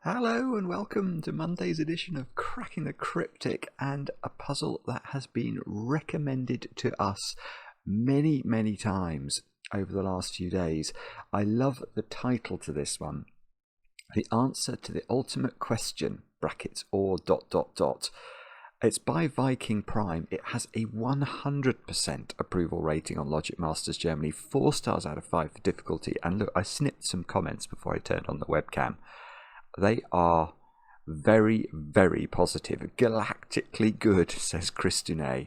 Hello and welcome to Monday's edition of Cracking the Cryptic, and a puzzle that has been recommended to us many times over the last few days. I love the title to this one. The answer to the ultimate question, brackets, or ... It's by ViKingPrime. It has a 100% approval rating on Logic Masters Germany, 4 stars out of 5 for difficulty. And look, I snipped some comments before I turned on the webcam. They are very positive. Galactically good, says Christine.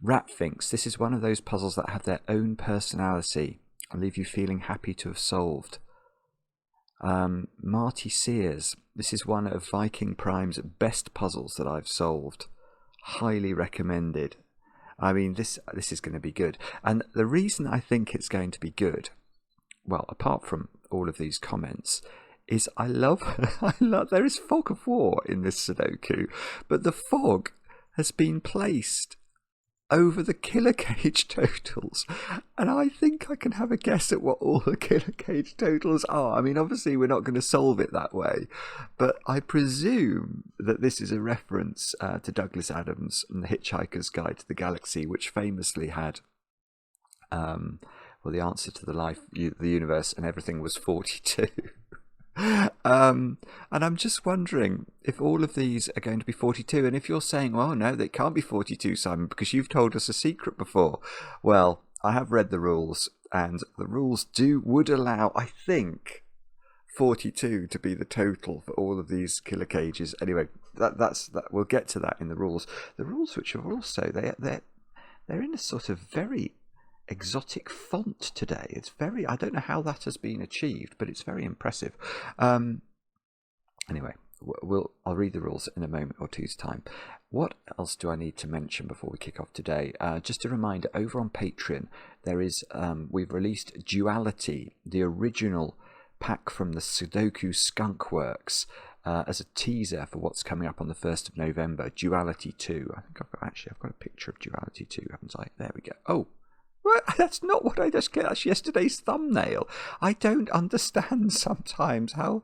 Rat thinks this is one of those puzzles that have their own personality and leave you feeling happy to have solved. Marty Sears, this is one of ViKingPrime's best puzzles that I've solved. Highly recommended. I mean, this is going to be good. And the reason I think it's going to be good, well, apart from all of these comments, is I love there is fog of war in this Sudoku, but the fog has been placed over the 𝐂𝐏𝐃 totals, and I think I can have a guess at what all the 𝐂𝐏𝐃 totals are. I mean, obviously we're not going to solve it that way, but I presume that this is a reference to Douglas Adams and The Hitchhiker's Guide to the Galaxy, which famously had well, the answer to the universe and everything was 42. And I'm just wondering if all of these are going to be 42, and if you're saying, well, no, they can't be 42, Simon, because you've told us a secret before. Well, I have read the rules, and the rules would allow, I think, 42 to be the total for all of these 𝐂𝐏𝐾s. Anyway, that's we'll get to that in the rules. The rules, which are also they're in a sort of very exotic font today. It's very, I don't know how that has been achieved, but it's very impressive. Anyway, I'll read the rules in a moment or two's time. What else do I need to mention before we kick off today? Just a reminder, over on Patreon there is we've released Duality, the original pack from the Sudoku Skunk Works, as a teaser for what's coming up on the 1st of November. Duality 2. I think I've got a picture of Duality 2, haven't I? There we go. Oh, that's not what I just get. That's yesterday's thumbnail. I don't understand sometimes how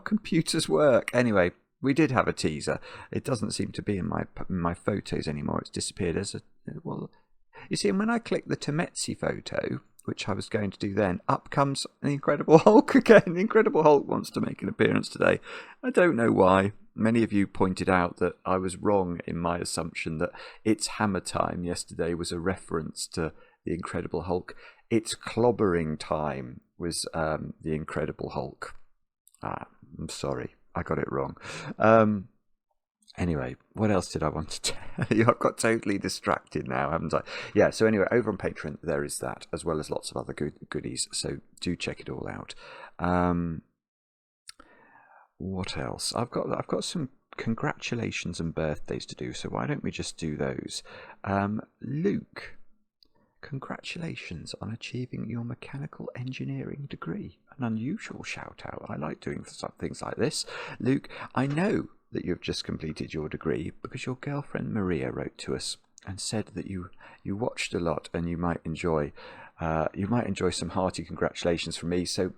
computers work. Anyway, we did have a teaser. It doesn't seem to be in my photos anymore. It's disappeared as a... Well, you see, and when I click the Temetsi photo, which I was going to do then, up comes the Incredible Hulk again. The Incredible Hulk wants to make an appearance today. I don't know why. Many of you pointed out that I was wrong in my assumption that It's Hammer Time yesterday was a reference to the Incredible Hulk. It's Clobbering Time was the Incredible Hulk. I'm sorry, I got it wrong. Anyway, what else did I want to tell you? I've got totally distracted now, haven't I? Yeah, so anyway, over on Patreon there is that, as well as lots of other goodies, so do check it all out. What else? I've got some congratulations and birthdays to do, so why don't we just do those? Luke, congratulations on achieving your mechanical engineering degree. An unusual shout out. I like doing things like this. Luke, I know that you've just completed your degree because your girlfriend Maria wrote to us and said that you watched a lot and you might enjoy some hearty congratulations from me. So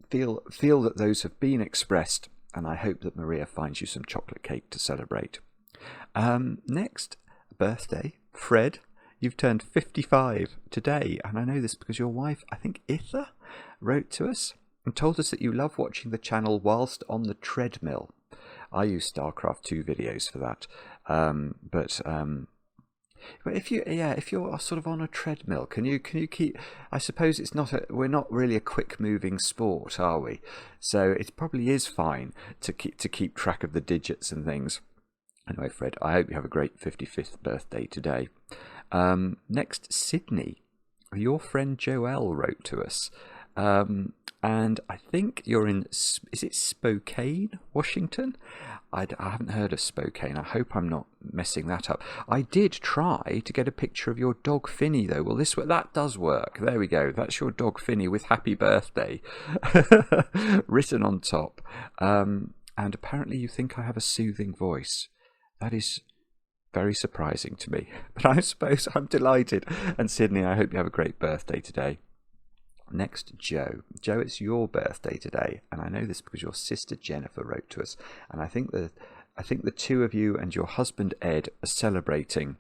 feel that those have been expressed, and I hope that Maria finds you some chocolate cake to celebrate. Next birthday, Fred. You've turned 55 today, and I know this because your wife, I think Itha, wrote to us and told us that you love watching the channel whilst on the treadmill. I use StarCraft 2 videos for that, but if you're sort of on a treadmill, can you keep? I suppose we're not really a quick moving sport, are we? So it probably is fine to keep track of the digits and things. Anyway, Fred, I hope you have a great 55th birthday today. Next, Sydney, your friend Joelle wrote to us, and I think you're in, is it Spokane, Washington? I haven't heard of Spokane. I hope I'm not messing that up. I did try to get a picture of your dog Finny, though. Well, that does work. There we go. That's your dog Finny with happy birthday written on top. And apparently you think I have a soothing voice. That is very surprising to me, but I suppose I'm delighted. And Sydney, I hope you have a great birthday today. Next, Joe. Joe, it's your birthday today, and I know this because your sister Jennifer wrote to us, and I think the two of you and your husband Ed are celebrating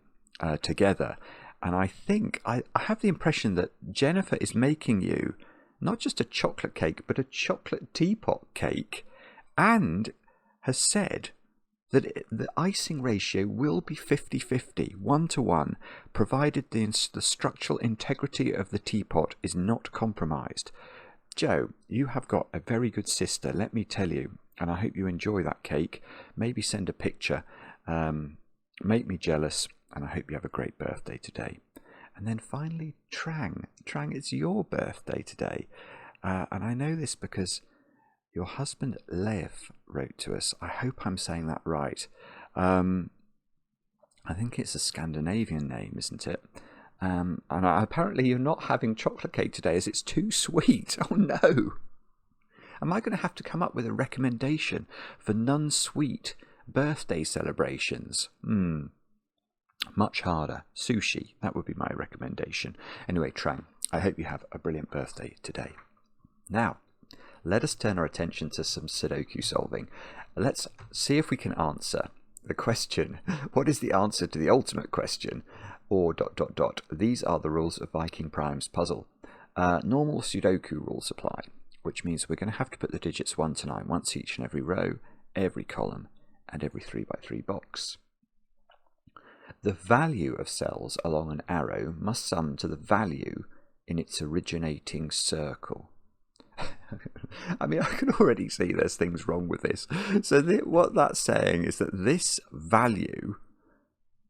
together, and I think I have the impression that Jennifer is making you not just a chocolate cake, but a chocolate teapot cake, and has said that the icing ratio will be 50-50, 1-to-1, provided the structural integrity of the teapot is not compromised. Joe, you have got a very good sister, let me tell you, and I hope you enjoy that cake. Maybe send a picture, make me jealous, and I hope you have a great birthday today. And then finally, Trang. Trang, it's your birthday today. And I know this because your husband 𝐂𝐿𝐏 wrote to us. I hope I'm saying that right. I think it's a Scandinavian name, isn't it? And apparently you're not having chocolate cake today as it's too sweet. Oh no! Am I going to have to come up with a recommendation for non-sweet birthday celebrations? Much harder. Sushi, that would be my recommendation. Anyway, Trang, I hope you have a brilliant birthday today. Now, let us turn our attention to some Sudoku solving. Let's see if we can answer the question, what is the answer to the ultimate question? Or ... These are the rules of ViKingPrime's puzzle. Normal Sudoku rules apply, which means we're going to have to put the digits 1 to 9 once each in every row, every column, and every 3x3 box. The value of cells along an arrow must sum to the value in its originating circle. I mean, I can already see there's things wrong with this. So what that's saying is that this value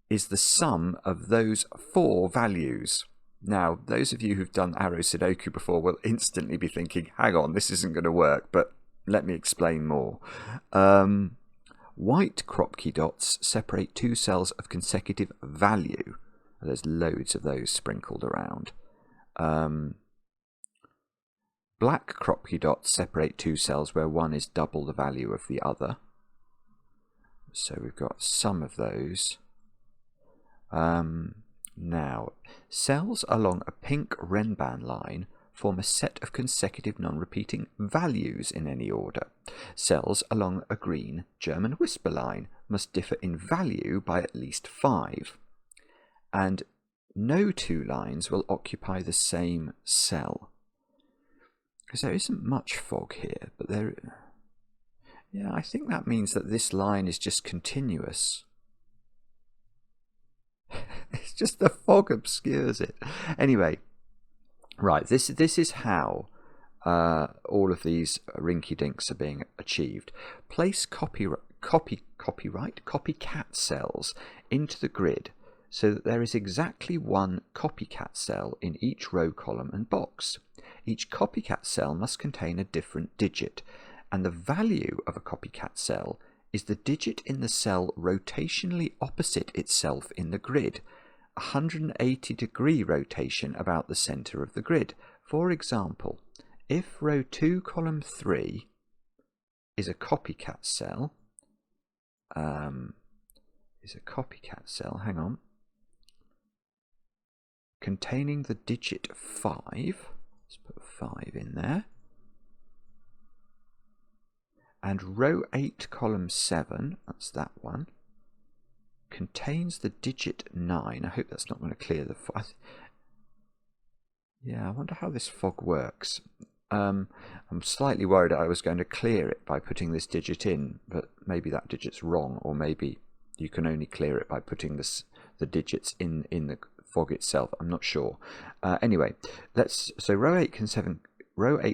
is the sum of those 4 values. Now, those of you who've done arrow Sudoku before will instantly be thinking, hang on, this isn't going to work, but let me explain more. White crop key dots separate 2 cells of consecutive value. There's loads of those sprinkled around. Black crop key dots separate 2 cells where one is double the value of the other. So we've got some of those. Now, cells along a pink Renban line form a set of consecutive non-repeating values in any order. Cells along a green German whisper line must differ in value by at least 5. And no 2 lines will occupy the same cell. Because there isn't much fog here, but there... Yeah, I think that means that this line is just continuous. It's just the fog obscures it. Anyway, right, this is how all of these rinky-dinks are being achieved. Place copycat cells into the grid so that there is exactly 1 copycat cell in each row, column and box. Each copycat cell must contain a different digit, and the value of a copycat cell is the digit in the cell rotationally opposite itself in the grid, 180-degree rotation about the center of the grid. For example, if row 2, column 3 is a copycat cell, hang on, containing the digit 5, let's put 5 in there, and row 8, column 7, that's that one, contains the digit 9. I hope that's not going to clear the fog. Yeah, I wonder how this fog works. I'm slightly worried I was going to clear it by putting this digit in, but maybe that digit's wrong, or maybe you can only clear it by putting the digits in the fog itself. I'm not sure. Anyway, so row 8,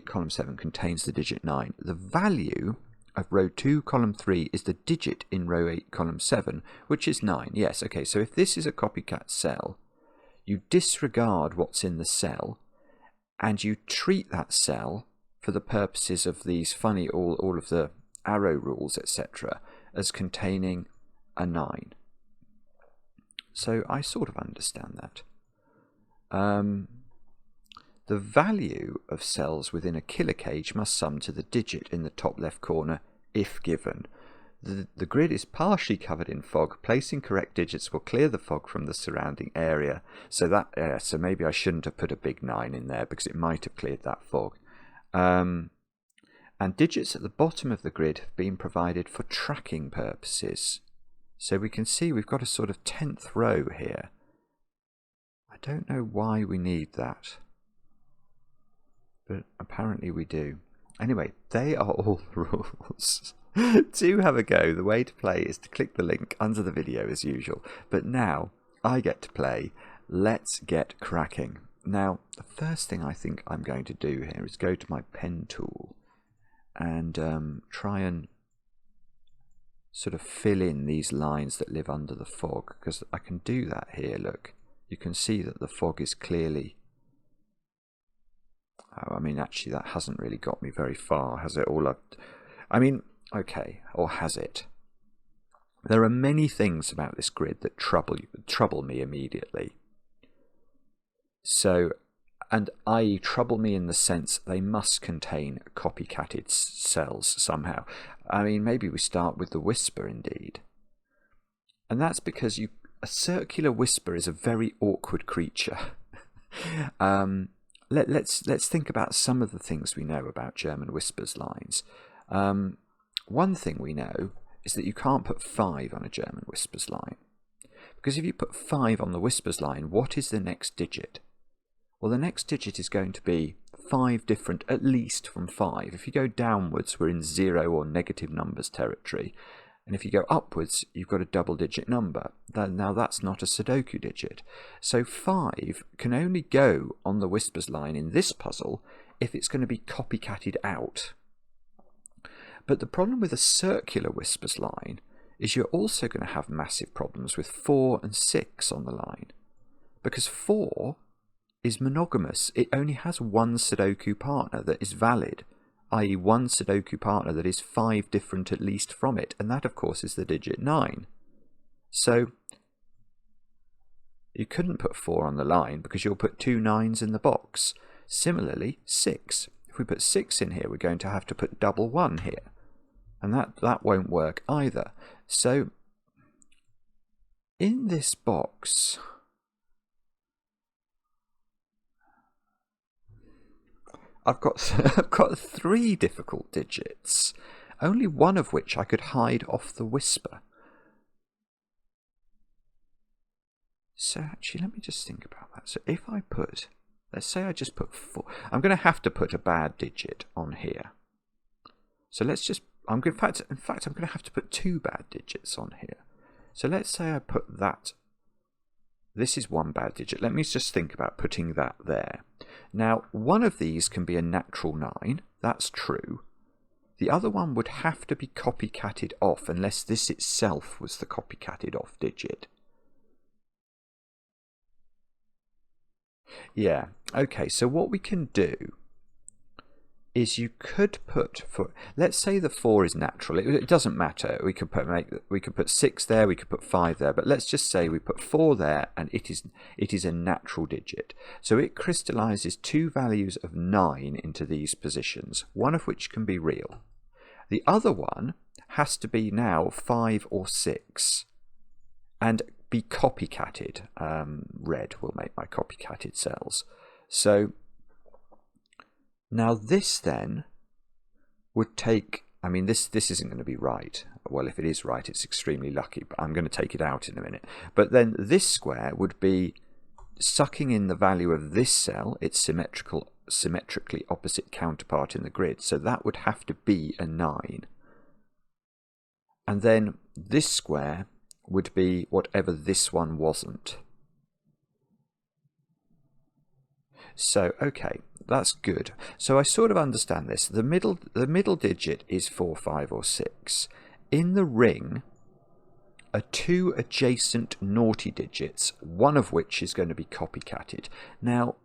column 7 contains the digit 9. The value of row 2, column 3 is the digit in row 8, column 7, which is 9. Yes, okay, so if this is a copycat cell, you disregard what's in the cell, and you treat that cell, for the purposes of these funny, all of the arrow rules, etc., as containing a 9. So I sort of understand that. The value of cells within a 𝐂𝐬𝐘𝐂𝐀 must sum to the digit in the top left corner if given. The grid is partially covered in fog. Placing correct digits will clear the fog from the surrounding area. So that so maybe I shouldn't have put a big 9 in there because it might have cleared that fog. And digits at the bottom of the grid have been provided for tracking purposes. So we can see we've got a sort of 10th row here. I don't know why we need that, but apparently we do. Anyway, they are all the rules. Do have a go. The way to play is to click the link under the video as usual. But now I get to play. Let's get cracking. Now, the first thing I think I'm going to do here is go to my pen tool and try and sort of fill in these lines that live under the fog, because I can do that here. Look, you can see that the fog is clearly... Oh, I mean, actually, that hasn't really got me very far, has it? I mean, okay, or has it? There are many things about this grid that trouble me immediately. So, and i.e. trouble me in the sense they must contain copycatted cells somehow. I mean, maybe we start with the whisper indeed. And that's because a circular whisper is a very awkward creature. Let's think about some of the things we know about German whispers lines. One thing we know is that you can't put 5 on a German whispers line. Because if you put 5 on the whispers line, what is the next digit? Well, the next digit is going to be 5 different, at least from 5. If you go downwards, we're in 0 or negative numbers territory. And if you go upwards, you've got a double-digit number. Now, that's not a Sudoku digit. So 5 can only go on the whispers line in this puzzle if it's going to be copycatted out. But the problem with a circular whispers line is you're also going to have massive problems with 4 and 6 on the line. Because 4 is monogamous. It only has one Sudoku partner that is valid, i.e. one Sudoku partner that is 5 different at least from it, and that of course is the digit 9. So you couldn't put 4 on the line because you'll put 2 9s in the box. Similarly, 6. If we put 6 in here, we're going to have to put double 1 here, and that won't work either. So in this box, I've got 3 difficult digits, only one of which I could hide off the whisper. So actually, let me just think about that. So if I put, let's say I just put 4, I'm going to have to put a bad digit on here. So let's just, in fact, I'm going to have to put 2 bad digits on here. So let's say I put that. This is 1 bad digit. Let me just think about putting that there. Now, one of these can be a natural 9. That's true. The other one would have to be copycatted off unless this itself was the copycatted off digit. Yeah, okay, so what we can do is you could put, for let's say the 4 is natural. It doesn't matter. We could put 6 there, we could put 5 there, but let's just say we put 4 there, and it is a natural digit. So it crystallizes 2 values of 9 into these positions, one of which can be real. The other one has to be now 5 or 6 and be copycatted. Red will make my copycatted cells. So now this then would take, I mean this isn't going to be right. Well, if it is right, it's extremely lucky, but I'm going to take it out in a minute. But then this square would be sucking in the value of this cell, its symmetrically opposite counterpart in the grid. So that would have to be a 9. And then this square would be whatever this one wasn't. So, okay, that's good. So I sort of understand this. The middle digit is 4, 5, or 6. In the ring are 2 adjacent naughty digits, one of which is going to be copycatted. Now,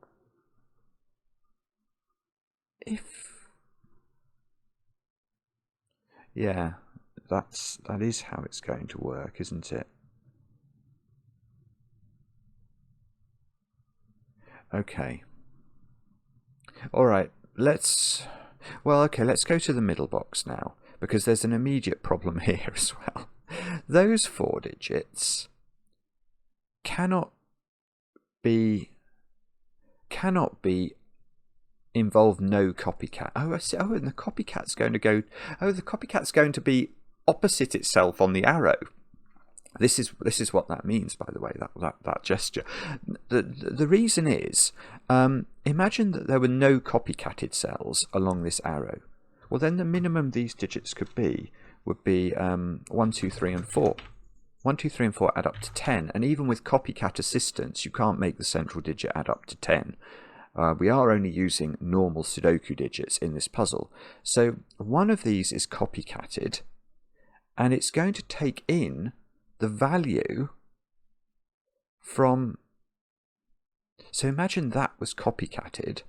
yeah, that is how it's going to work, isn't it? Okay. All right, let's go to the middle box now. because there's an immediate problem here as well. Those 4 digits cannot be involve no copycat. Oh, I see. Oh, and the copycat's going to go. Oh, the copycat's going to be opposite itself on the arrow. This is what that means, by the way. That gesture. The reason is, imagine that there were no copycatted cells along this arrow. Well, then the minimum these digits could be would be 1, 2, 3, and 4. 1, 2, 3, and 4 add up to 10, and even with copycat assistance, you can't make the central digit add up to 10. We are only using normal Sudoku digits in this puzzle. So one of these is copycatted, and it's going to take in the value from... So imagine that was copycatted.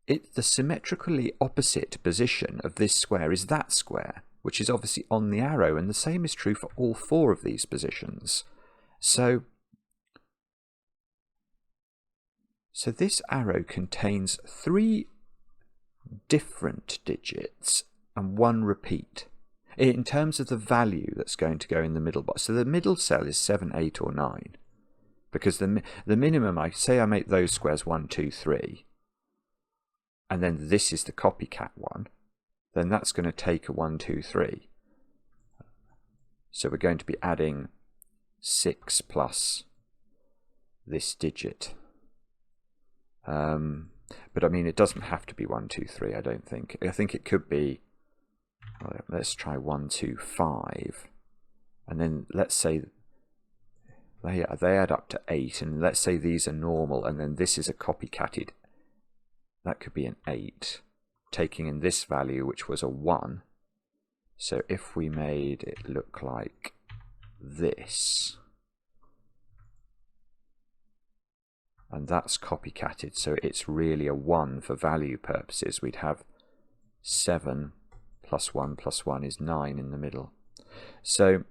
The symmetrically opposite position of this square is that square, which is obviously on the arrow, and the same is true for all 4 of these positions. So this arrow contains 3 different digits and 1 repeat in terms of the value that's going to go in the middle box. So the middle cell is 7, 8, or 9, because the minimum, I make those squares 1, 2, 3, and then this is the copycat one, then that's going to take a 1, 2, 3. So we're going to be adding 6 plus this digit. But I mean, it doesn't have to be 1, 2, 3, I don't think. I think it could be, well, let's try 1, 2, 5. And then let's say they add up to 8, and let's say these are normal, and then this is a copycatted. That could be an 8, taking in this value, which was a 1. So if we made it look like this, and that's copycatted, so it's really a 1 for value purposes, we'd have 7 plus 1 plus 1 is 9 in the middle. So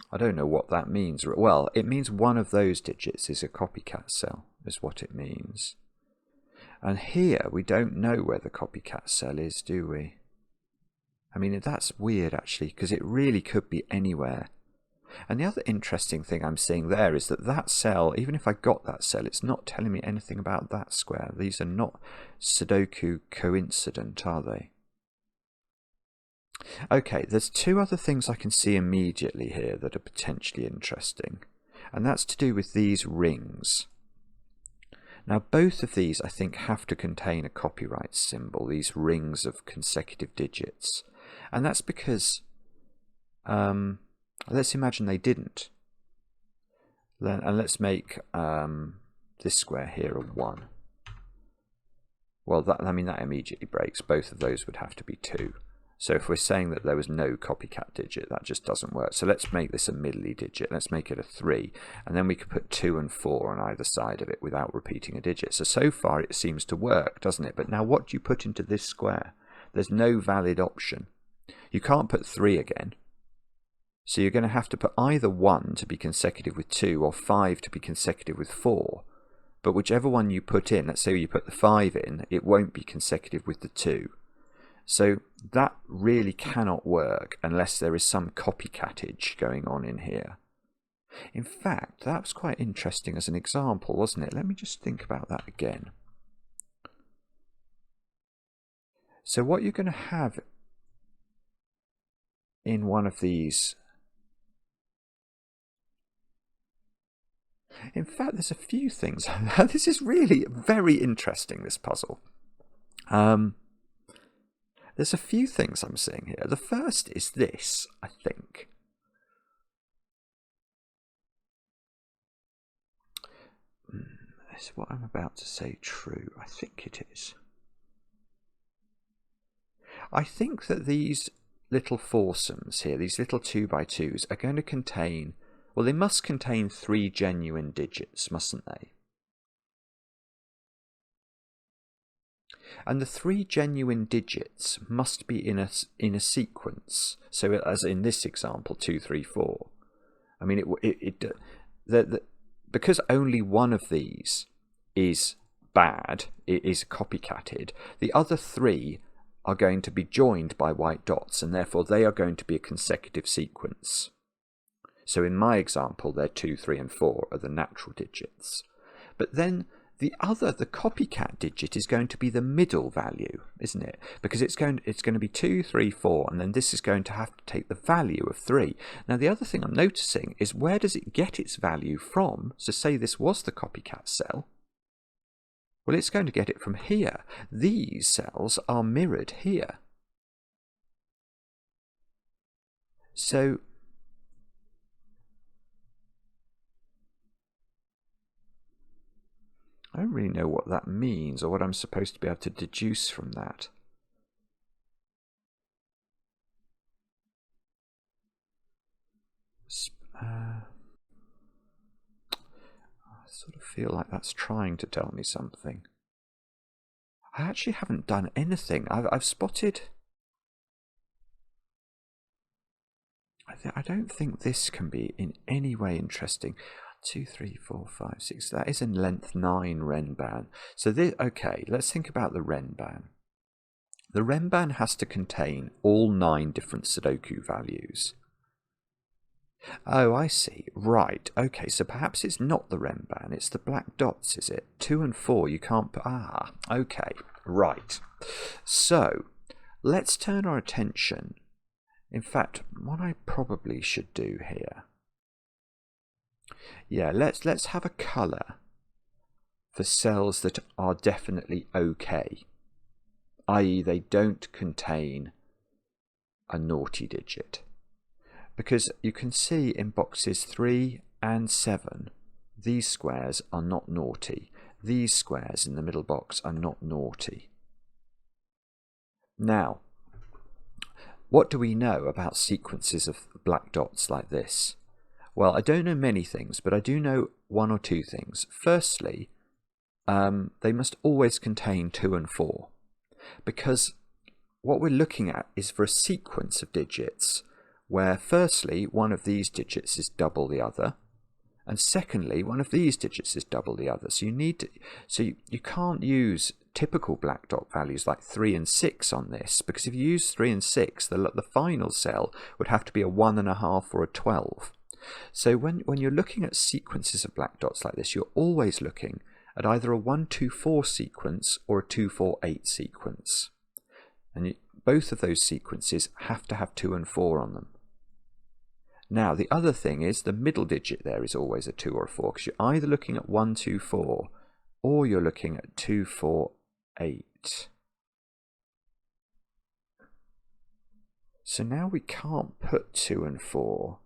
I don't know what that means. Well, it means one of those digits is a copycat cell, is what it means. And here we don't know where the copycat cell is, do we? I mean, that's weird actually, because it really could be anywhere. And the other interesting thing I'm seeing there is that cell, even if I got that cell, it's not telling me anything about that square. These are not Sudoku coincident, are they? Okay, there's 2 other things I can see immediately here that are potentially interesting, and that's to do with these rings. Now, both of these, I think, have to contain a copyright symbol, these rings of consecutive digits. And that's because, let's imagine they didn't. And let's make this square here a 1. Well, that immediately breaks. Both of those would have to be 2. So if we're saying that there was no copycat digit, that just doesn't work. So let's make this a middly digit. Let's make it a 3. And then we could put 2 and 4 on either side of it without repeating a digit. So far it seems to work, doesn't it? But now what do you put into this square? There's no valid option. You can't put 3 again. So you're going to have to put either 1 to be consecutive with 2 or 5 to be consecutive with 4. But whichever one you put in, let's say you put the 5 in, it won't be consecutive with the 2. So that really cannot work unless there is some copycatage going on in here. In fact, that was quite interesting as an example, wasn't it? Let me just think about that again. So what you're going to have in one of these... In fact, there's a few things. This is really very interesting, this puzzle. There's a few things I'm seeing here. The first is this, I think. Is what I'm about to say true? I think it is. I think that these little foursomes here, these little 2x2s, are going to contain, well, they must contain 3 genuine digits, mustn't they? And the 3 genuine digits must be in a sequence. So as in this example, 2, 3, 4. I mean, because only one of these is bad, it is copycatted. The other 3 are going to be joined by white dots, and therefore they are going to be a consecutive sequence. So in my example, they're 2, 3, and 4 are the natural digits. But then the copycat digit is going to be the middle value, isn't it? Because it's going to be 2, 3, 4, and then this is going to have to take the value of 3. Now the other thing I'm noticing is, where does it get its value from? So say this was the copycat cell. Well, it's going to get it from here. These cells are mirrored here. So I don't really know what that means, or what I'm supposed to be able to deduce from that. I sort of feel like that's trying to tell me something. I actually haven't done anything. I've spotted... I don't think this can be in any way interesting. 2, 3, 4, 5, 6. That is in length 9 Renban. So this, okay, let's think about the Renban. The Renban has to contain all 9 different Sudoku values. Oh, I see. Right. Okay, so perhaps it's not the Renban, it's the black dots, is it? 2 and 4, you can't... Ah, okay. Right. So, let's turn our attention... In fact, what I probably should do here... Yeah, let's have a colour for cells that are definitely okay. I.e. they don't contain a naughty digit. Because you can see in boxes 3 and 7, these squares are not naughty. These squares in the middle box are not naughty. Now, what do we know about sequences of black dots like this? Well, I don't know many things, but I do know 1 or 2 things. Firstly, they must always contain 2 and 4, because what we're looking at is for a sequence of digits where firstly one of these digits is double the other, and secondly one of these digits is double the other. So you can't use typical black dot values like 3 and 6 on this, because if you use 3 and 6, the final cell would have to be a 1.5 or a 12. So when you're looking at sequences of black dots like this, you're always looking at either a 1, 2, 4 sequence or a 2, 4, 8 sequence. And both of those sequences have to have 2 and 4 on them. Now, the other thing is the middle digit there is always a 2 or a 4, because you're either looking at 1, 2, 4, or you're looking at 2, 4, 8. So now we can't put 2 and 4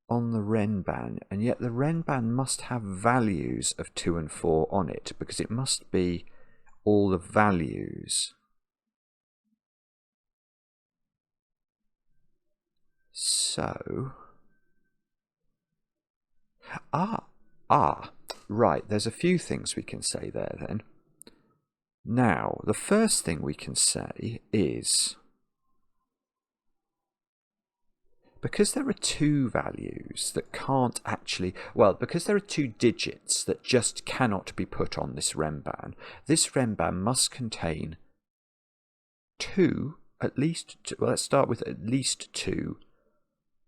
on the Renban, and yet the Renban must have values of 2 and 4 on it, because it must be all the values. So, right, there's a few things we can say there then. Now, the first thing we can say is, because there are 2 values that can't actually, well, because there are 2 digits that just cannot be put on this Renban must contain 2, at least 2, well, let's start with at least 2,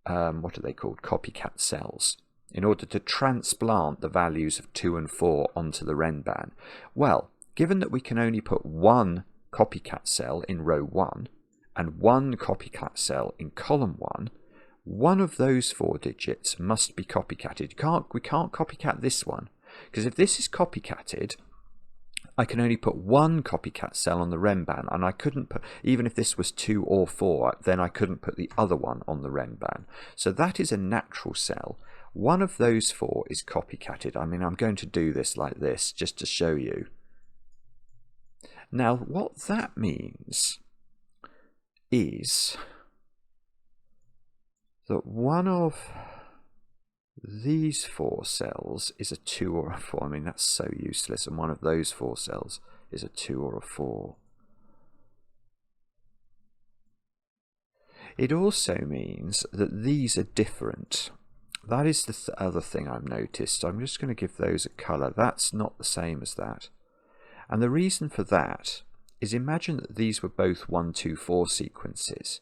what are they called, copycat cells, in order to transplant the values of 2 and 4 onto the Renban. Well, given that we can only put 1 copycat cell in row 1 and 1 copycat cell in column 1, one of those 4 digits must be copycatted. We can't copycat this one, because if this is copycatted, I can only put 1 copycat cell on the Renban, and I couldn't put, even if this was 2 or 4, then I couldn't put the other one on the Renban. So that is a natural cell. One of those 4 is copycatted. I mean, I'm going to do this like this just to show you. Now, what that means is that one of these 4 cells is a 2 or a 4. I mean, that's so useless. And one of those 4 cells is a 2 or a 4. It also means that these are different. That is the other thing I've noticed. I'm just going to give those a colour. That's not the same as that. And the reason for that is, imagine that these were both 1, 2, 4 sequences.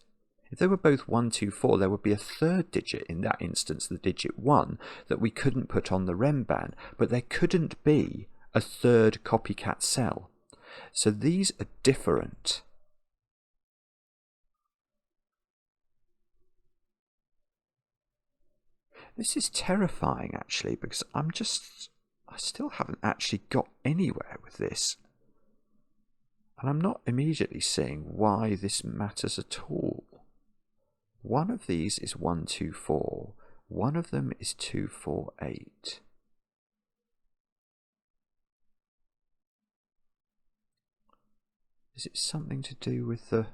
If they were both 1, 2, 4, there would be a third digit, in that instance the digit 1, that we couldn't put on the Renban, but there couldn't be a third copycat cell. So these are different. This is terrifying, actually, because I still haven't actually got anywhere with this. And I'm not immediately seeing why this matters at all. One of these is 1, 2, 4. One of them is 2, 4, 8. Is it something to do with the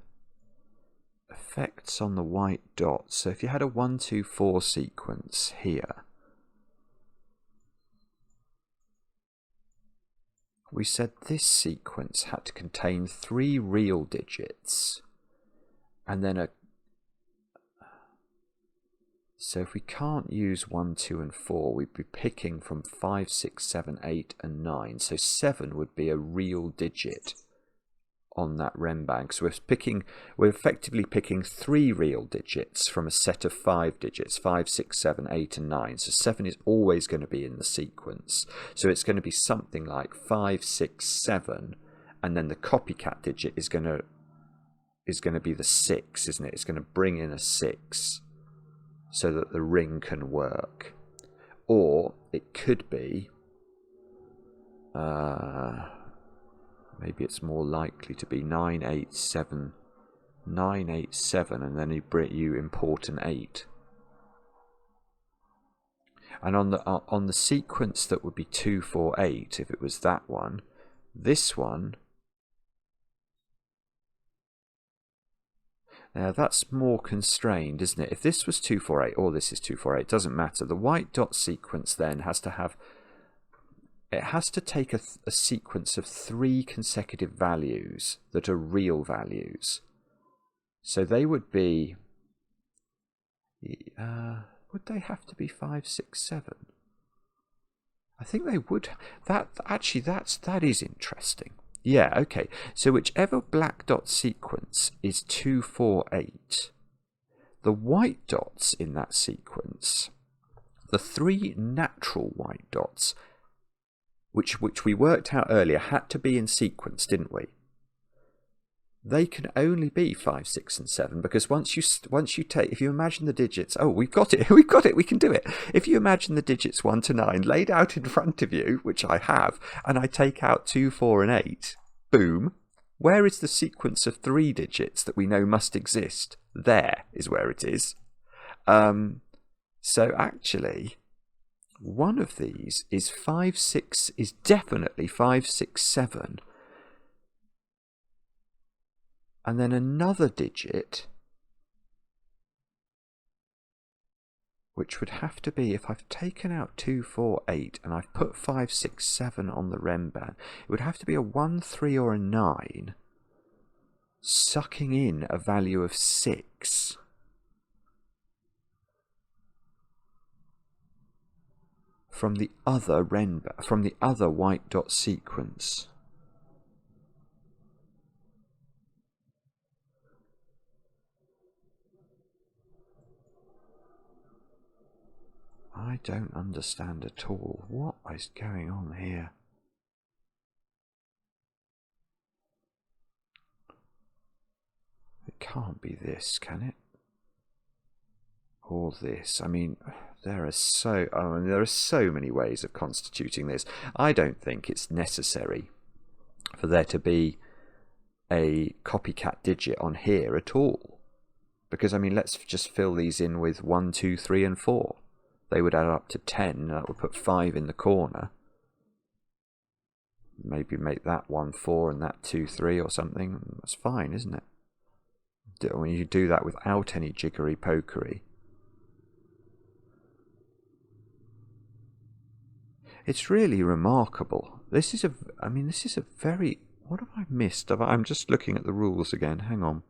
effects on the white dots? So if you had a 1, 2, 4 sequence here, we said this sequence had to contain 3 real digits and then a... So if we can't use 1, 2 and 4, we'd be picking from 5, 6, 7, 8 and 9. So 7 would be a real digit on that Renban. So we're effectively picking 3 real digits from a set of 5 digits, 5, 6, 7, 8 and 9. So 7 is always going to be in the sequence. So it's going to be something like 5, 6, 7, and then the copycat digit is going to be the 6, isn't it? It's going to bring in a 6. So that the ring can work. Or it could be, maybe it's more likely to be 987, 987, and then you import an 8. And on the sequence that would be 2, 4, 8, if it was that one, this one. Now that's more constrained, isn't it? If this was 2, 4, 8, or this is 2, 4, 8, doesn't matter. The white dot sequence then has to take a sequence of 3 consecutive values that are real values. So they would be, would they have to be 5, 6, 7? I think they would. That is interesting. Yeah, okay. So whichever black dot sequence is 2, 4, 8, the white dots in that sequence, the 3 natural white dots, which we worked out earlier, had to be in sequence, didn't we? They can only be 5, 6, and 7, because once you take, if you imagine the digits, oh, we've got it, we can do it. If you imagine the digits 1 to 9 laid out in front of you, which I have, and I take out 2, 4, and 8, boom, where is the sequence of 3 digits that we know must exist? There is where it is. So actually, one of these is 5, 6, is definitely 5, 6, 7. And then another digit, which would have to be, if I've taken out 2, 4, 8 and I've put 5, 6, 7 on the Renban, it would have to be a 1, 3 or a 9 sucking in a value of 6. From the other Renban, from the other white dot sequence. I don't understand at all. What is going on here? It can't be this, can it? Or this. I mean, there are so many ways of constituting this. I don't think it's necessary for there to be a copycat digit on here at all. Because, I mean, let's just fill these in with 1, 2, 3, and 4. They would add up to 10, and that would put 5 in the corner. Maybe make that 1, 4, and that 2, 3 or something. That's fine, isn't it? When you do that without any jiggery-pokery. It's really remarkable. This is a very... What have I missed? I'm just looking at the rules again. Hang on.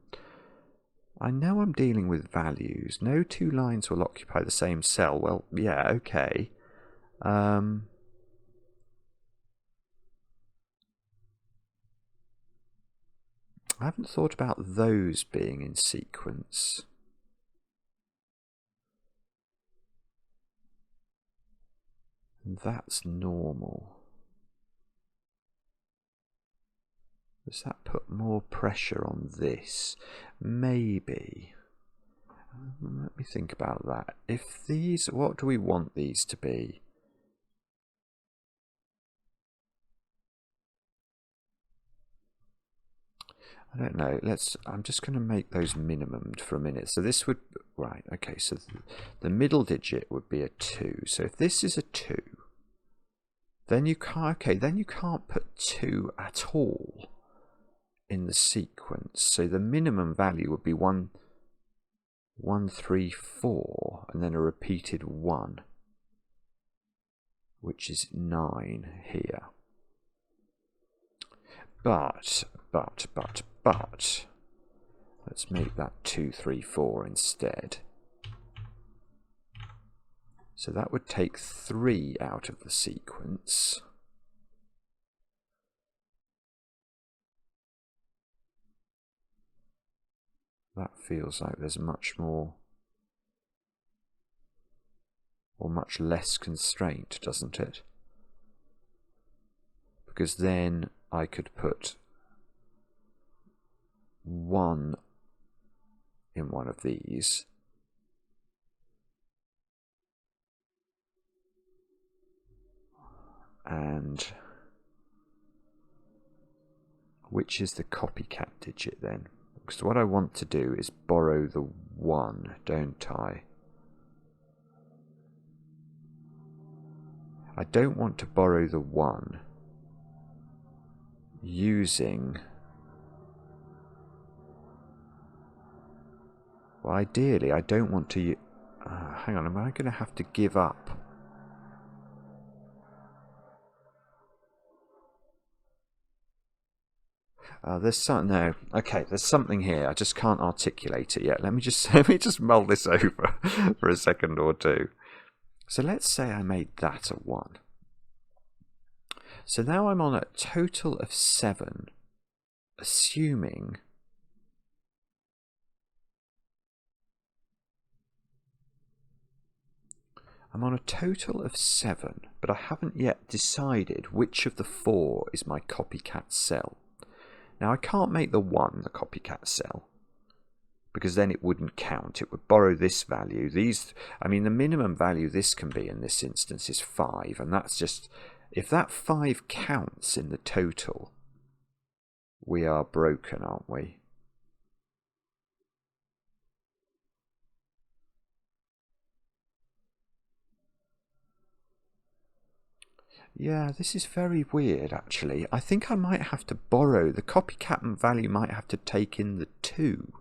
I know I'm dealing with values. No two lines will occupy the same cell. Well, yeah, okay. I haven't thought about those being in sequence. And that's normal. Does that put more pressure on this? Maybe. Let me think about that. If these, what do we want these to be? I don't know. I'm just going to make those minimum for a minute. So this would, right, okay, so the middle digit would be a 2. So if this is a 2, then you can't, okay, then you can't put 2 at all in the sequence. So the minimum value would be 1, 1, 3, 4, and then a repeated 1, which is 9 here. But, let's make that 2, 3, 4 instead. So that would take 3 out of the sequence. That feels like there's much more, or much less constraint, doesn't it? Because then I could put 1 in one of these. And which is the copycat digit then? Because what I want to do is borrow the 1, don't I? I don't want to borrow the 1 using... Well, ideally, I don't want to... hang on, am I going to have to give up? There's something... No, okay, there's something here. I just can't articulate it yet. Let me just mull this over for a second or two. So let's say I made that a 1. So now I'm on a total of 7, assuming... I'm on a total of 7, but I haven't yet decided which of the 4 is my copycat cell. Now I can't make the 1 the copycat cell, because then it wouldn't count. It would borrow this value. I mean, the minimum value this can be in this instance is 5, and that's just... If that 5 counts in the total, we are broken, aren't we? Yeah, this is very weird, actually. I think I might have to borrow. The copycat value might have to take in the 2.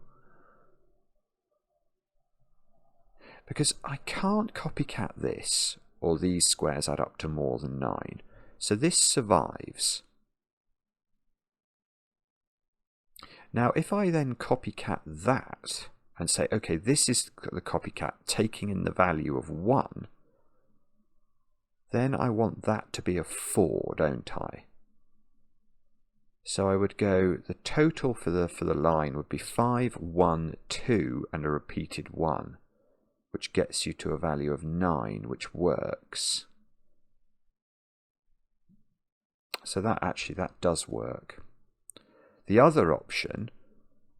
Because I can't copycat this, or these squares add up to more than 9. So this survives. Now, if I then copycat that, and say, okay, this is the copycat taking in the value of 1, then I want that to be a 4, don't I? So I would go, the total for the line would be 5, 1, 2, and a repeated 1, which gets you to a value of 9, which works. So that does work. The other option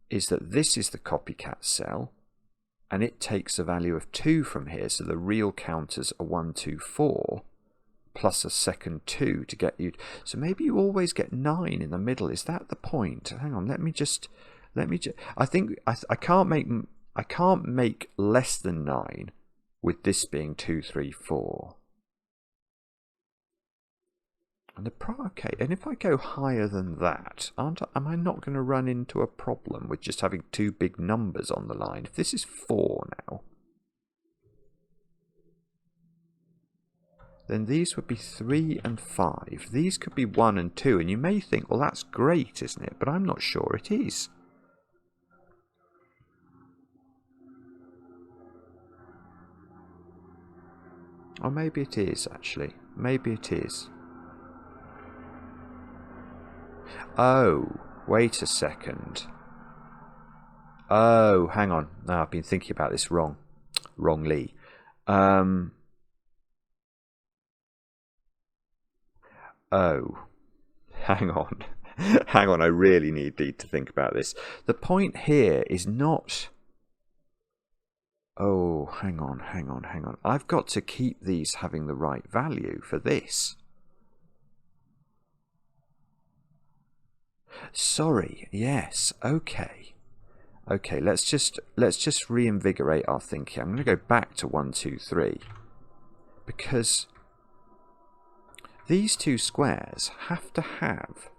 is that this is the copycat cell, and it takes a value of 2 from here, so the real counters are 1, 2, 4, plus a second 2 to get you... So maybe you always get 9 in the middle. Is that the point? Hang on, let me just... I think I can't make less than 9 with this being 2, 3, 4. And okay, and if I go higher than that, am I not going to run into a problem with just having 2 big numbers on the line? If this is 4 now, then these would be 3 and 5. These could be 1 and 2, and you may think, well, that's great, isn't it? But I'm not sure it is. Or maybe it is, actually. Maybe it is. Oh, wait a second. Oh, hang on. No, I've been thinking about this wrongly. Oh, hang on. Hang on, I really need to think about this. The point here is not... Oh, hang on. I've got to keep these having the right value for this. Sorry, yes, okay. Okay, let's just reinvigorate our thinking. I'm going to go back to 1, 2, 3. Because these two squares have to have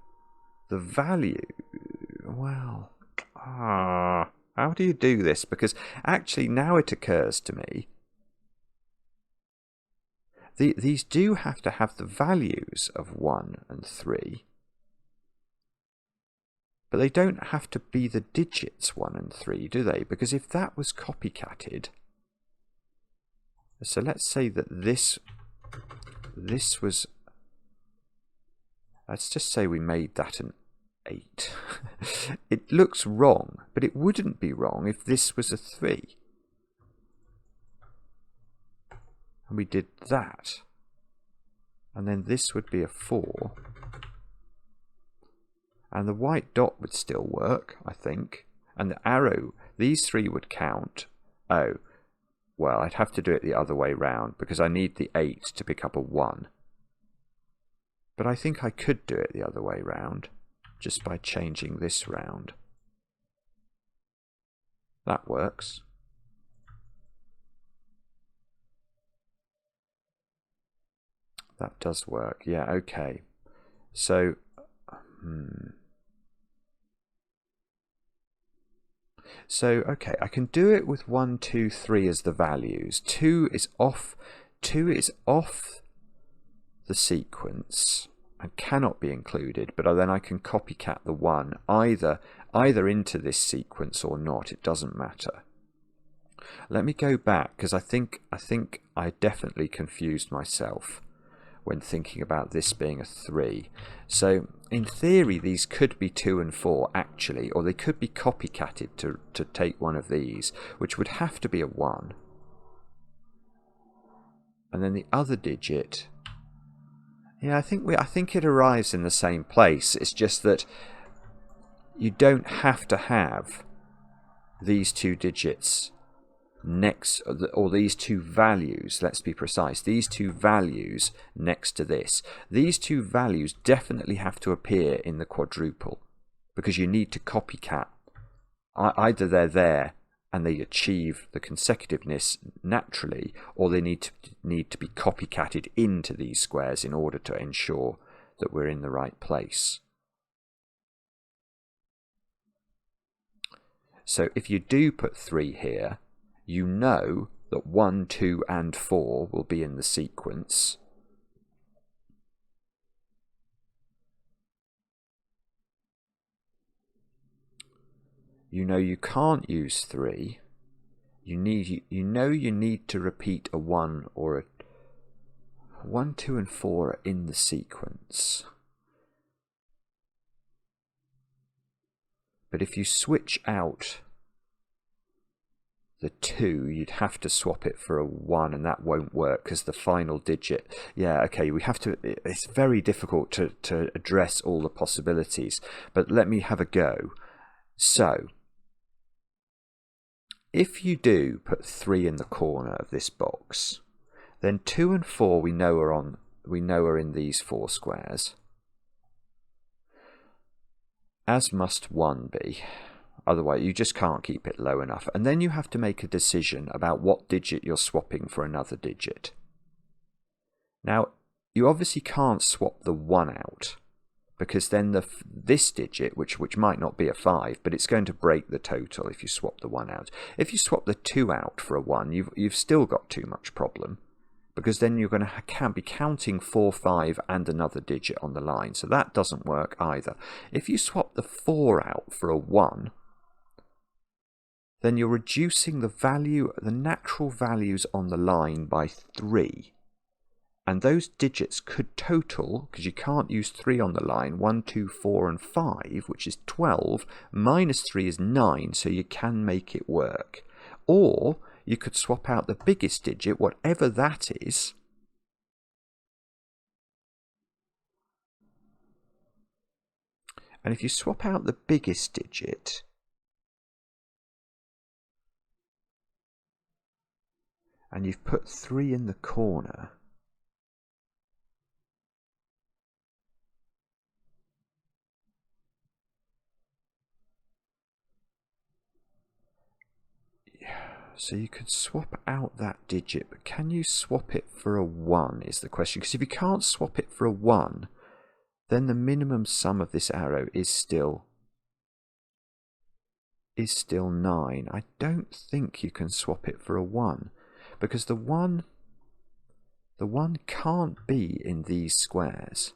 the value... Well, how do you do this? Because actually now it occurs to me, these do have to have the values of 1 and 3, but they don't have to be the digits 1 and 3, do they? Because if that was copycatted, so let's say that this was, let's just say we made that an 8. It looks wrong, but it wouldn't be wrong if this was a 3. And we did that. And then this would be a 4. And the white dot would still work, I think. And the arrow, these 3 would count. Oh, well, I'd have to do it the other way round because I need the 8 to pick up a 1. But I think I could do it the other way round, just by changing this round. That works. That does work. Yeah, okay. So, So, okay, I can do it with 1, 2, 3 as the values. 2 is off the sequence and cannot be included, but then I can copycat the 1 either into this sequence or not. It doesn't matter. Let me go back because I think I definitely confused myself when thinking about this being a 3. So in theory these could be 2 and 4 actually, or they could be copycatted to take one of these, which would have to be a 1. And then the other digit, yeah, I think it arrives in the same place. It's just that you don't have to have these 2 digits next, or these 2 values, let's be precise, these 2 values next to this. These 2 values definitely have to appear in the quadruple because you need to copycat. Either they're there and they achieve the consecutiveness naturally, or they need to be copycatted into these squares in order to ensure that we're in the right place. So if you do put 3 here, you know that 1, 2 and 4 will be in the sequence. You know you can't use 3. You need to repeat a 1 or a 1, 2 and 4 are in the sequence. But if you switch out the 2, you'd have to swap it for a 1, and that won't work because the final digit. Yeah, okay, we have to. It's very difficult to address all the possibilities, but let me have a go. So, if you do put 3 in the corner of this box, then 2 and 4 we know are in these 4 squares, as must 1 be. Otherwise, you just can't keep it low enough. And then you have to make a decision about what digit you're swapping for another digit. Now, you obviously can't swap the 1 out, because then this digit, which might not be a 5, but it's going to break the total if you swap the 1 out. If you swap the 2 out for a 1, you've still got too much problem, because then you're going to be counting 4, 5 and another digit on the line. So that doesn't work either. If you swap the 4 out for a 1, then you're reducing the natural values on the line by 3. And those digits could total, because you can't use 3 on the line, 1, 2, 4 and 5, which is 12, minus 3 is 9, so you can make it work. Or you could swap out the biggest digit, whatever that is, and if you swap out the biggest digit, and you've put 3 in the corner, so you could swap out that digit, but can you swap it for a 1 is the question. Because if you can't swap it for a 1, then the minimum sum of this arrow is still 9. I don't think you can swap it for a 1, because the 1 can't be in these squares.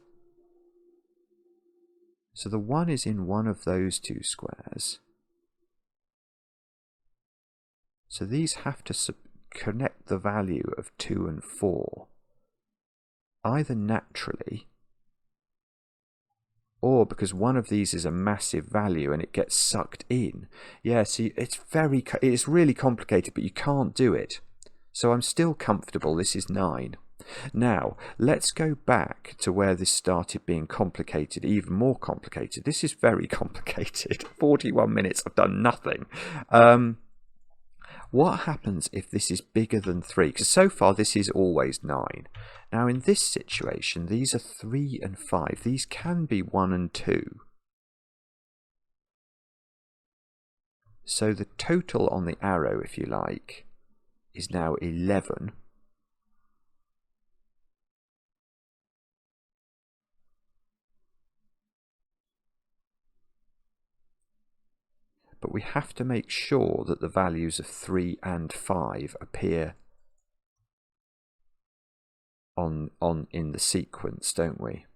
So the 1 is in one of those two squares. So these have to connect the value of 2 and 4, either naturally, or because one of these is a massive value and it gets sucked in. Yeah, see, it's really complicated, but you can't do it. So I'm still comfortable, this is 9. Now, let's go back to where this started being complicated, even more complicated. This is very complicated. 41 minutes, I've done nothing. What happens if this is bigger than 3? Because so far this is always 9. Now in this situation, these are 3 and 5. These can be 1 and 2. So the total on the arrow, if you like, is now 11. But we have to make sure that the values of 3 and 5 appear in the sequence, don't we?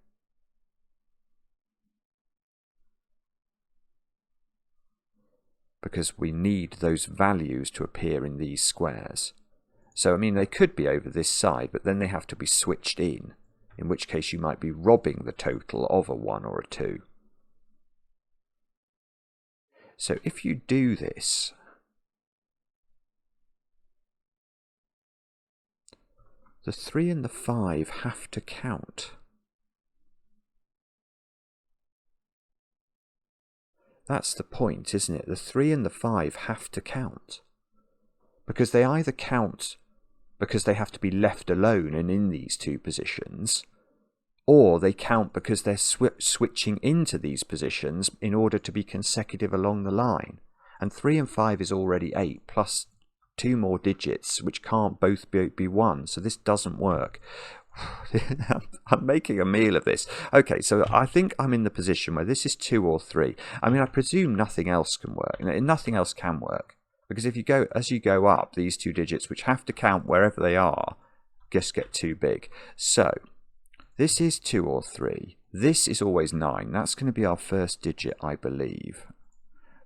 Because we need those values to appear in these squares. So, I mean, they could be over this side, but then they have to be switched in which case you might be robbing the total of a 1 or a 2. So if you do this, the 3 and the 5 have to count. That's the point, isn't it? The 3 and the 5 have to count. Because they either count because they have to be left alone and in these two positions, or they count because they're switching into these positions in order to be consecutive along the line. And 3 and 5 is already 8, plus 2 more digits, which can't both be 1, so this doesn't work. I'm making a meal of this. Okay, so I think I'm in the position where this is 2 or 3. I mean, I presume nothing else can work. Nothing else can work, because if you go, as you go up, these 2 digits, which have to count wherever they are, just get too big. So this is 2 or 3. This is always 9. That's going to be our first digit, I believe.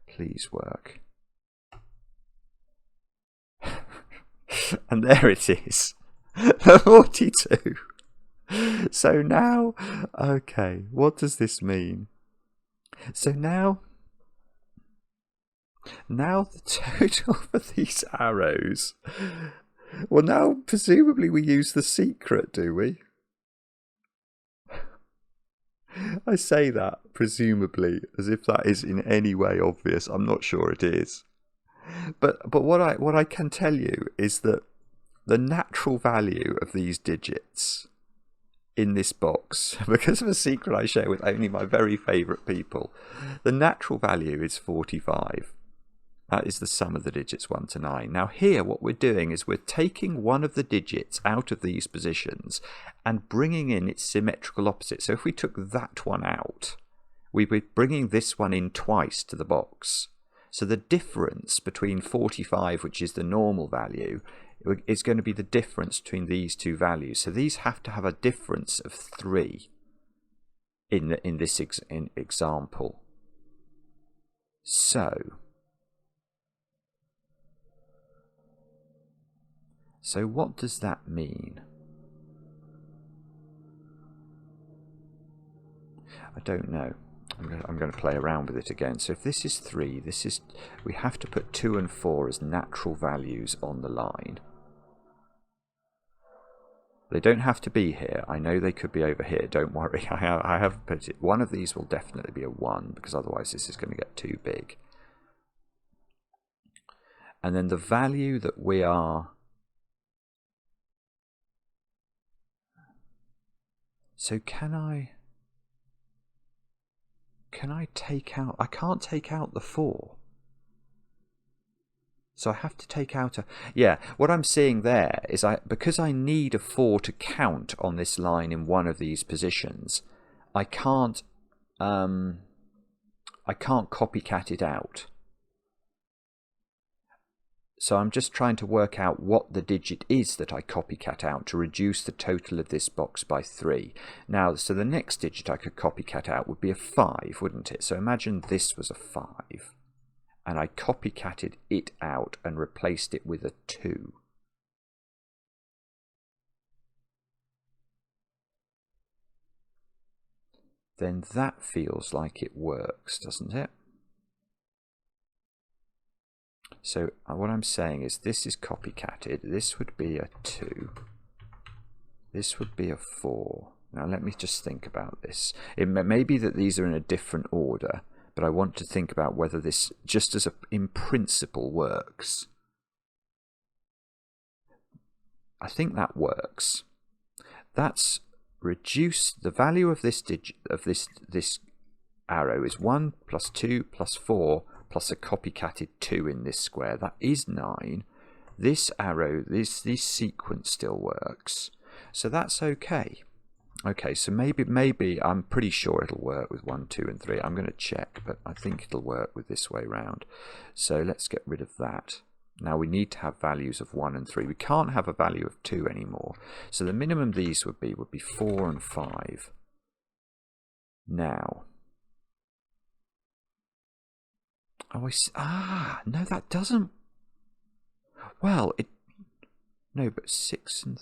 Please work. And there it is. 42. So now, okay, what does this mean? So now the total for these arrows, well, now presumably we use the secret, do we? I say that presumably as if that is in any way obvious. I'm not sure it is. But what I can tell you is that the natural value of these digits in this box, because of a secret I share with only my very favourite people, the natural value is 45. That is the sum of the digits 1 to 9. Now here what we're doing is we're taking one of the digits out of these positions and bringing in its symmetrical opposite. So if we took that one out, we'd be bringing this one in twice to the box. So the difference between 45, which is the normal value, is going to be the difference between these two values. So these have to have a difference of 3 in this example. So what does that mean? I don't know. I'm going to play around with it again. So if this is 3, we have to put 2 and 4 as natural values on the line. They don't have to be here. I know they could be over here. Don't worry. I have put it. One of these will definitely be a 1 because otherwise this is going to get too big. And then the value that we are... So can I take out... I can't take out the 4. So I have to take out a... Yeah, what I'm seeing there is because I need a 4 to count on this line in one of these positions, I can't copycat it out. So I'm just trying to work out what the digit is that I copycat out to reduce the total of this box by 3. Now, so the next digit I could copycat out would be a 5, wouldn't it? So imagine this was a 5. And I copycatted it out and replaced it with a 2. Then that feels like it works, doesn't it? So what I'm saying is this is copycatted. This would be a 2. This would be a 4. Now let me just think about this. It may be that these are in a different order, but I want to think about whether this, just as in principle, works. I think that works. That's reduced the value of this digit of this arrow is 1 plus 2 plus 4 plus a copycatted 2 in this square. That is 9. This arrow, this sequence still works. So that's okay. Okay, so maybe I'm pretty sure it'll work with 1, 2, and 3. I'm going to check, but I think it'll work with this way round. So let's get rid of that. Now we need to have values of 1 and 3. We can't have a value of 2 anymore. So the minimum these would be 4 and 5. Now, oh, no, that doesn't. Well, no, but 6 and.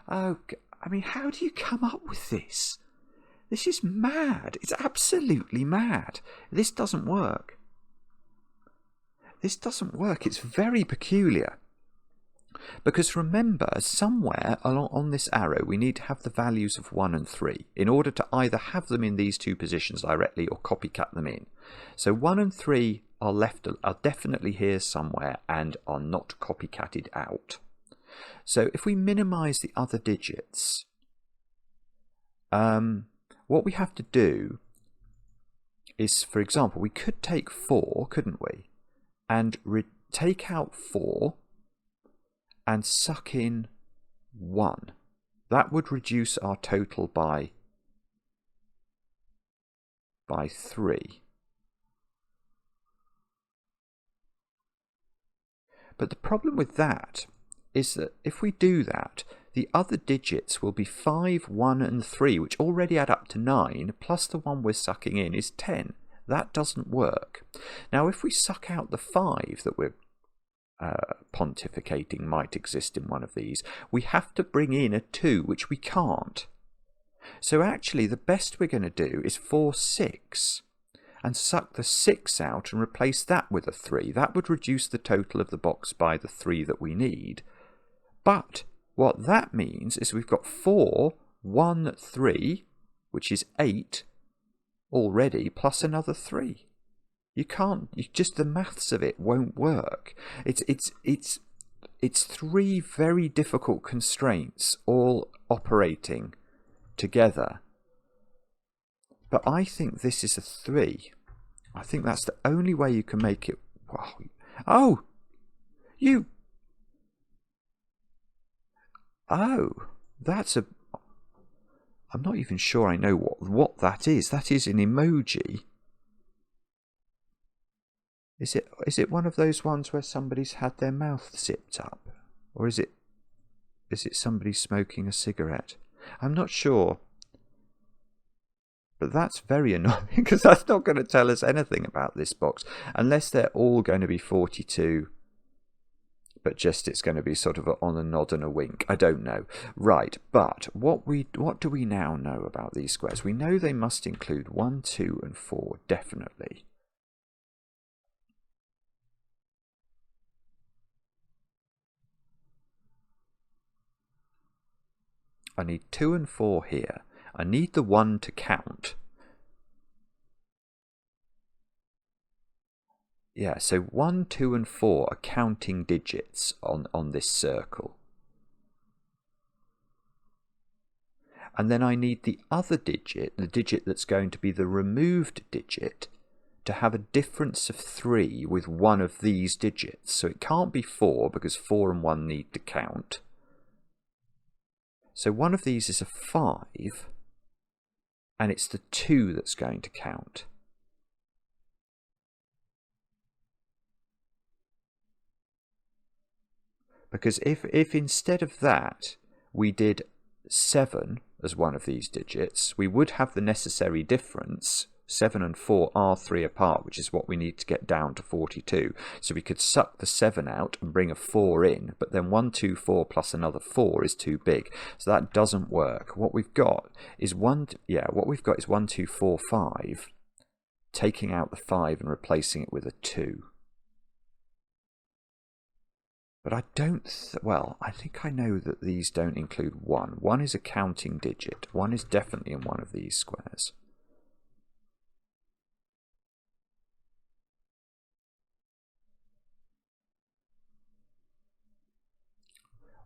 Oh, I mean, how do you come up with this? This is mad. It's absolutely mad. This doesn't work. This doesn't work. It's very peculiar. Because remember, somewhere along on this arrow, we need to have the values of 1 and 3 in order to either have them in these two positions directly or copycat them in. So 1 and 3 are definitely here somewhere and are not copycatted out. So if we minimize the other digits, what we have to do is, for example, we could take 4, couldn't we? And take out 4 and suck in 1. That would reduce our total by 3. But the problem with that is that if we do that, the other digits will be 5, 1 and 3, which already add up to 9, plus the one we're sucking in is 10. That doesn't work. Now if we suck out the 5 that we're pontificating might exist in one of these, we have to bring in a 2, which we can't. So actually the best we're going to do is 4, 6, and suck the 6 out and replace that with a 3. That would reduce the total of the box by the 3 that we need. But what that means is we've got 4, 1, 3, which is 8 already, plus another 3. You can't, just the maths of it won't work. It's 3 very difficult constraints all operating together. But I think this is a 3. I think that's the only way you can make it. Oh, that's a... I'm not even sure I know what that is. That is an emoji. Is it one of those ones where somebody's had their mouth zipped up? Or is it somebody smoking a cigarette? I'm not sure. But that's very annoying because that's not going to tell us anything about this box unless they're all going to be 42 but just it's going to be sort of on a nod and a wink. I don't know. Right, but what do we now know about these squares? We know they must include 1, 2 and 4, definitely. I need 2 and 4 here. I need the 1 to count. Yeah, so 1, 2 and 4 are counting digits on this circle. And then I need the other digit, the digit that's going to be the removed digit, to have a difference of 3 with one of these digits. So it can't be 4 because 4 and 1 need to count. So one of these is a 5, and it's the 2 that's going to count. Because if instead of that we did 7 as one of these digits, we would have the necessary difference. 7 and 4 are 3 apart, which is what we need to get down to 42. So we could suck the 7 out and bring a 4 in, but then 1, 2, 4 plus another 4 is too big. So that doesn't work. What we've got is 1, 2, 4, 5, taking out the 5 and replacing it with a 2. But I don't, well, I think I know that these don't include 1. 1 is a counting digit. 1 is definitely in one of these squares.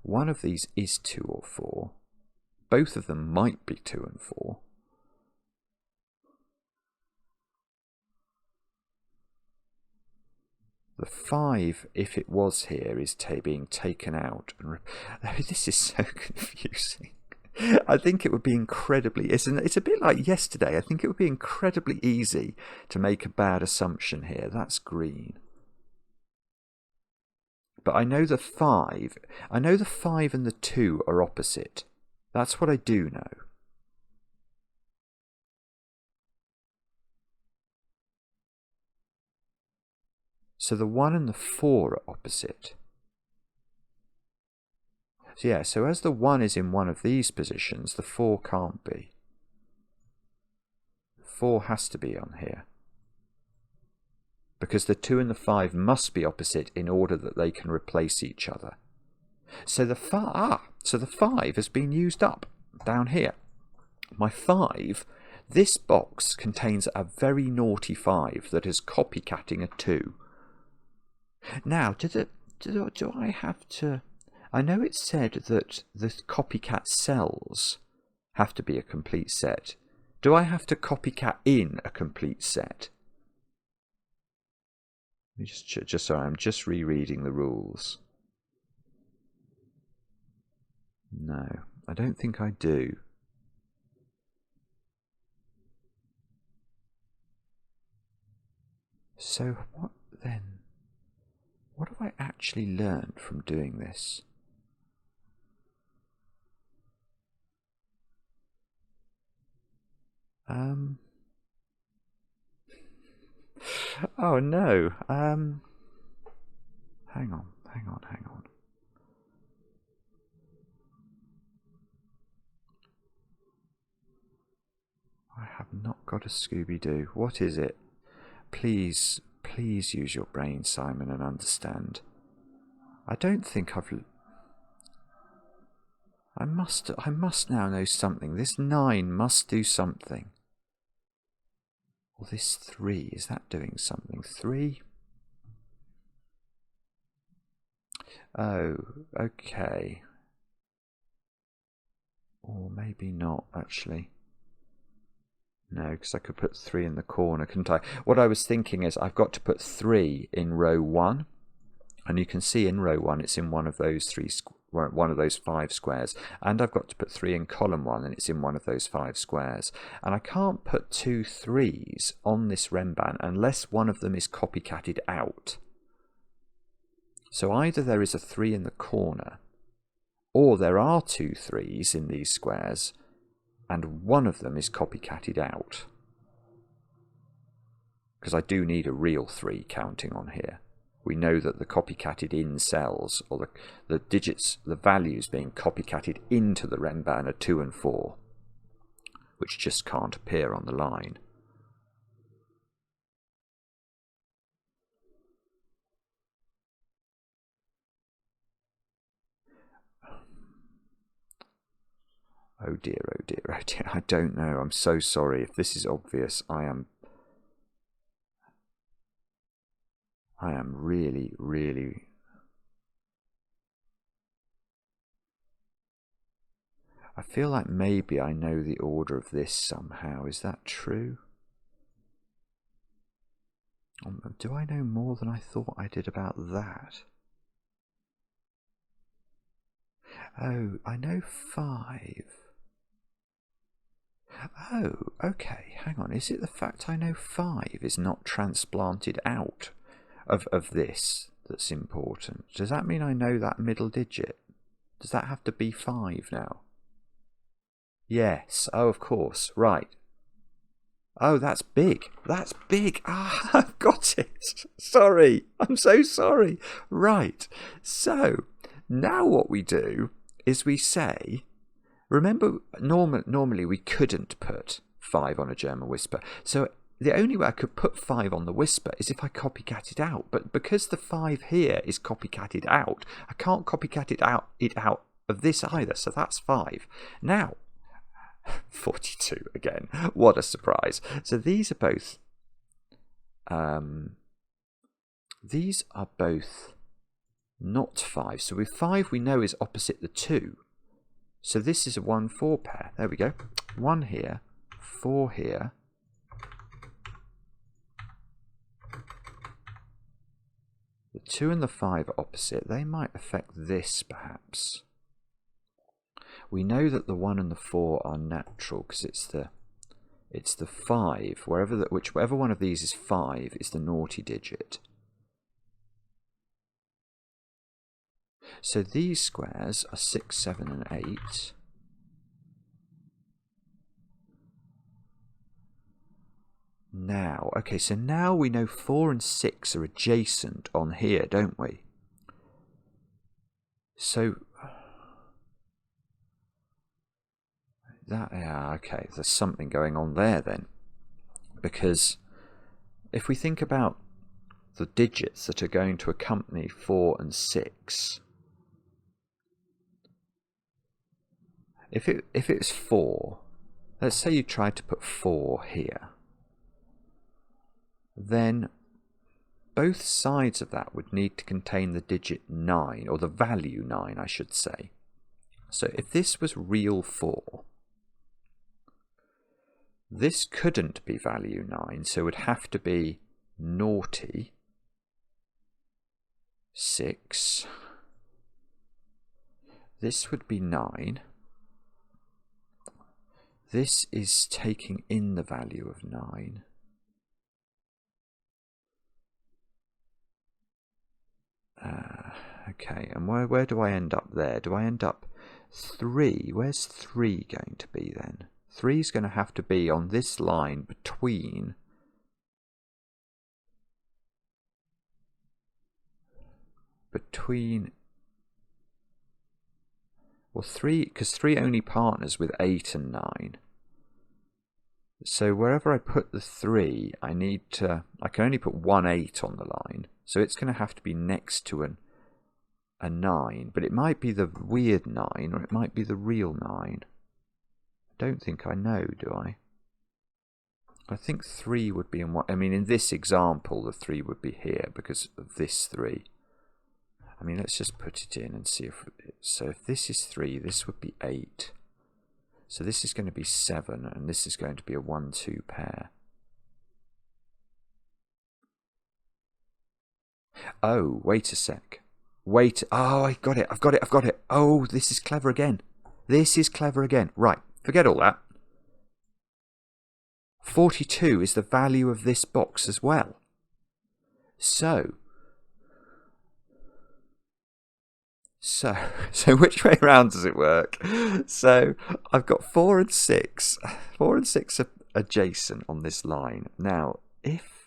One of these is 2 or 4. Both of them might be 2 and 4. The 5, if it was here, is being taken out. This is so confusing. I think it would be incredibly... It's a bit like yesterday. I think it would be incredibly easy to make a bad assumption here. That's green. But I know the 5. I know the 5 and the 2 are opposite. That's what I do know. So the 1 and the 4 are opposite. So yeah, so as the 1 is in one of these positions, the 4 can't be. 4 has to be on here. Because the 2 and the 5 must be opposite in order that they can replace each other. So the 5 has been used up down here. My 5, this box contains a very naughty 5 that is copycatting a 2. Now, do I have to... I know it said that the copycat cells have to be a complete set. Do I have to copycat in a complete set? Just sorry, I'm just rereading the rules. No, I don't think I do. So what then? What have I actually learned from doing this? Oh no. Hang on. I have not got a Scooby-Doo. What is it? Please use your brain, Simon, and understand. I don't think I've... I must now know something. This 9 must do something. Or this 3, is that doing something? 3? Oh, okay. Or maybe not, actually. No, because I could put 3 in the corner, couldn't I? What I was thinking is I've got to put 3 in row 1. And you can see in row 1 it's in one of those 5 squares. And I've got to put 3 in column 1 and it's in one of those 5 squares. And I can't put 2 3s on this Renban unless one of them is copycatted out. So either there is a 3 in the corner, or there are 2 3s in these squares, and one of them is copycatted out. Because I do need a real 3 counting on here. we know that the copycatted in cells, or the digits, the values being copycatted into the renban are 2 and 4, which just can't appear on the line. Oh dear, oh dear, oh dear. I don't know. I'm so sorry. If this is obvious, I am really, really... I feel like maybe I know the order of this somehow. Is that true? Do I know more than I thought I did about that? Oh, I know 5. Oh, okay, hang on. Is it the fact I know 5 is not transplanted out of this that's important? Does that mean I know that middle digit? Does that have to be 5 now? Yes. Oh, of course. Right. Oh, that's big. That's big. Ah, I've got it. Sorry. I'm so sorry. Right. So, now what we do is we say, remember, normally we couldn't put 5 on a German whisper. So the only way I could put 5 on the whisper is if I copycat it out. But because the 5 here is copycatted out, I can't copycat it out of this either. So that's 5. Now, 42 again. What a surprise. So these are both not 5. So with 5 we know is opposite the 2. So this is a 1-4 pair. There we go. 1 here, 4 here. The 2 and the 5 are opposite. They might affect this perhaps. We know that the 1 and the 4 are natural because it's the 5. Whichever one of these is 5 is the naughty digit. So these squares are 6, 7, and 8. Now, okay, so now we know 4 and 6 are adjacent on here, don't we? So okay, there's something going on there then. Because if we think about the digits that are going to accompany 4 and 6, if it's 4, let's say you tried to put 4 here, then both sides of that would need to contain the digit 9, or the value 9, I should say. So if this was real 4, this couldn't be value 9, so it would have to be naughty 6. This would be 9. This is taking in the value of 9. Okay, and where do I end up there? Do I end up 3? Where's 3 going to be then? 3 is going to have to be on this line between well, 3, because 3 only partners with 8 and 9. So wherever I put the 3, I can only put 1 8 on the line. So it's going to have to be next to a 9. But it might be the weird 9, or it might be the real 9. I don't think I know, do I? I think 3 would be in what... I mean, in this example, the 3 would be here because of this 3. I mean, let's just put it in and see if... So if this is 3, this would be 8. So this is going to be 7, and this is going to be a 1-2 pair. Oh, wait a sec. Wait. Oh, I got it. I've got it. Oh, this is clever again. Right, forget all that. 42 is the value of this box as well. So which way around does it work? So I've got 4 and 6. 4 and 6 are adjacent on this line. Now, if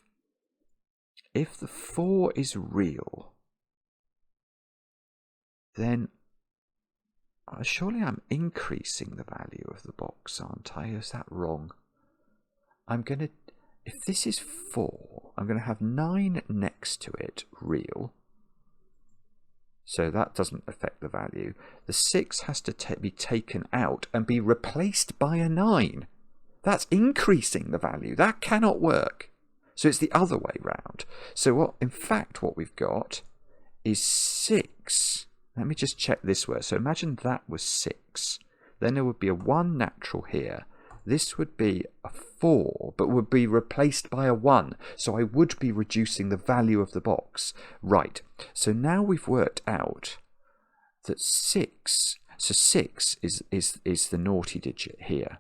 if the 4 is real, then surely I'm increasing the value of the box, aren't I? Is that wrong? I'm going to, if this is 4, I'm going to have 9 next to it, real. So that doesn't affect the value. The 6 has to be taken out and be replaced by a 9. That's increasing the value. That cannot work. So it's the other way round. So in fact what we've got is 6. Let me just check this word. So imagine that was 6. Then there would be a 1 natural here. This would be a 4, but would be replaced by a 1. So I would be reducing the value of the box. Right. So now we've worked out that 6. So 6 is the naughty digit here.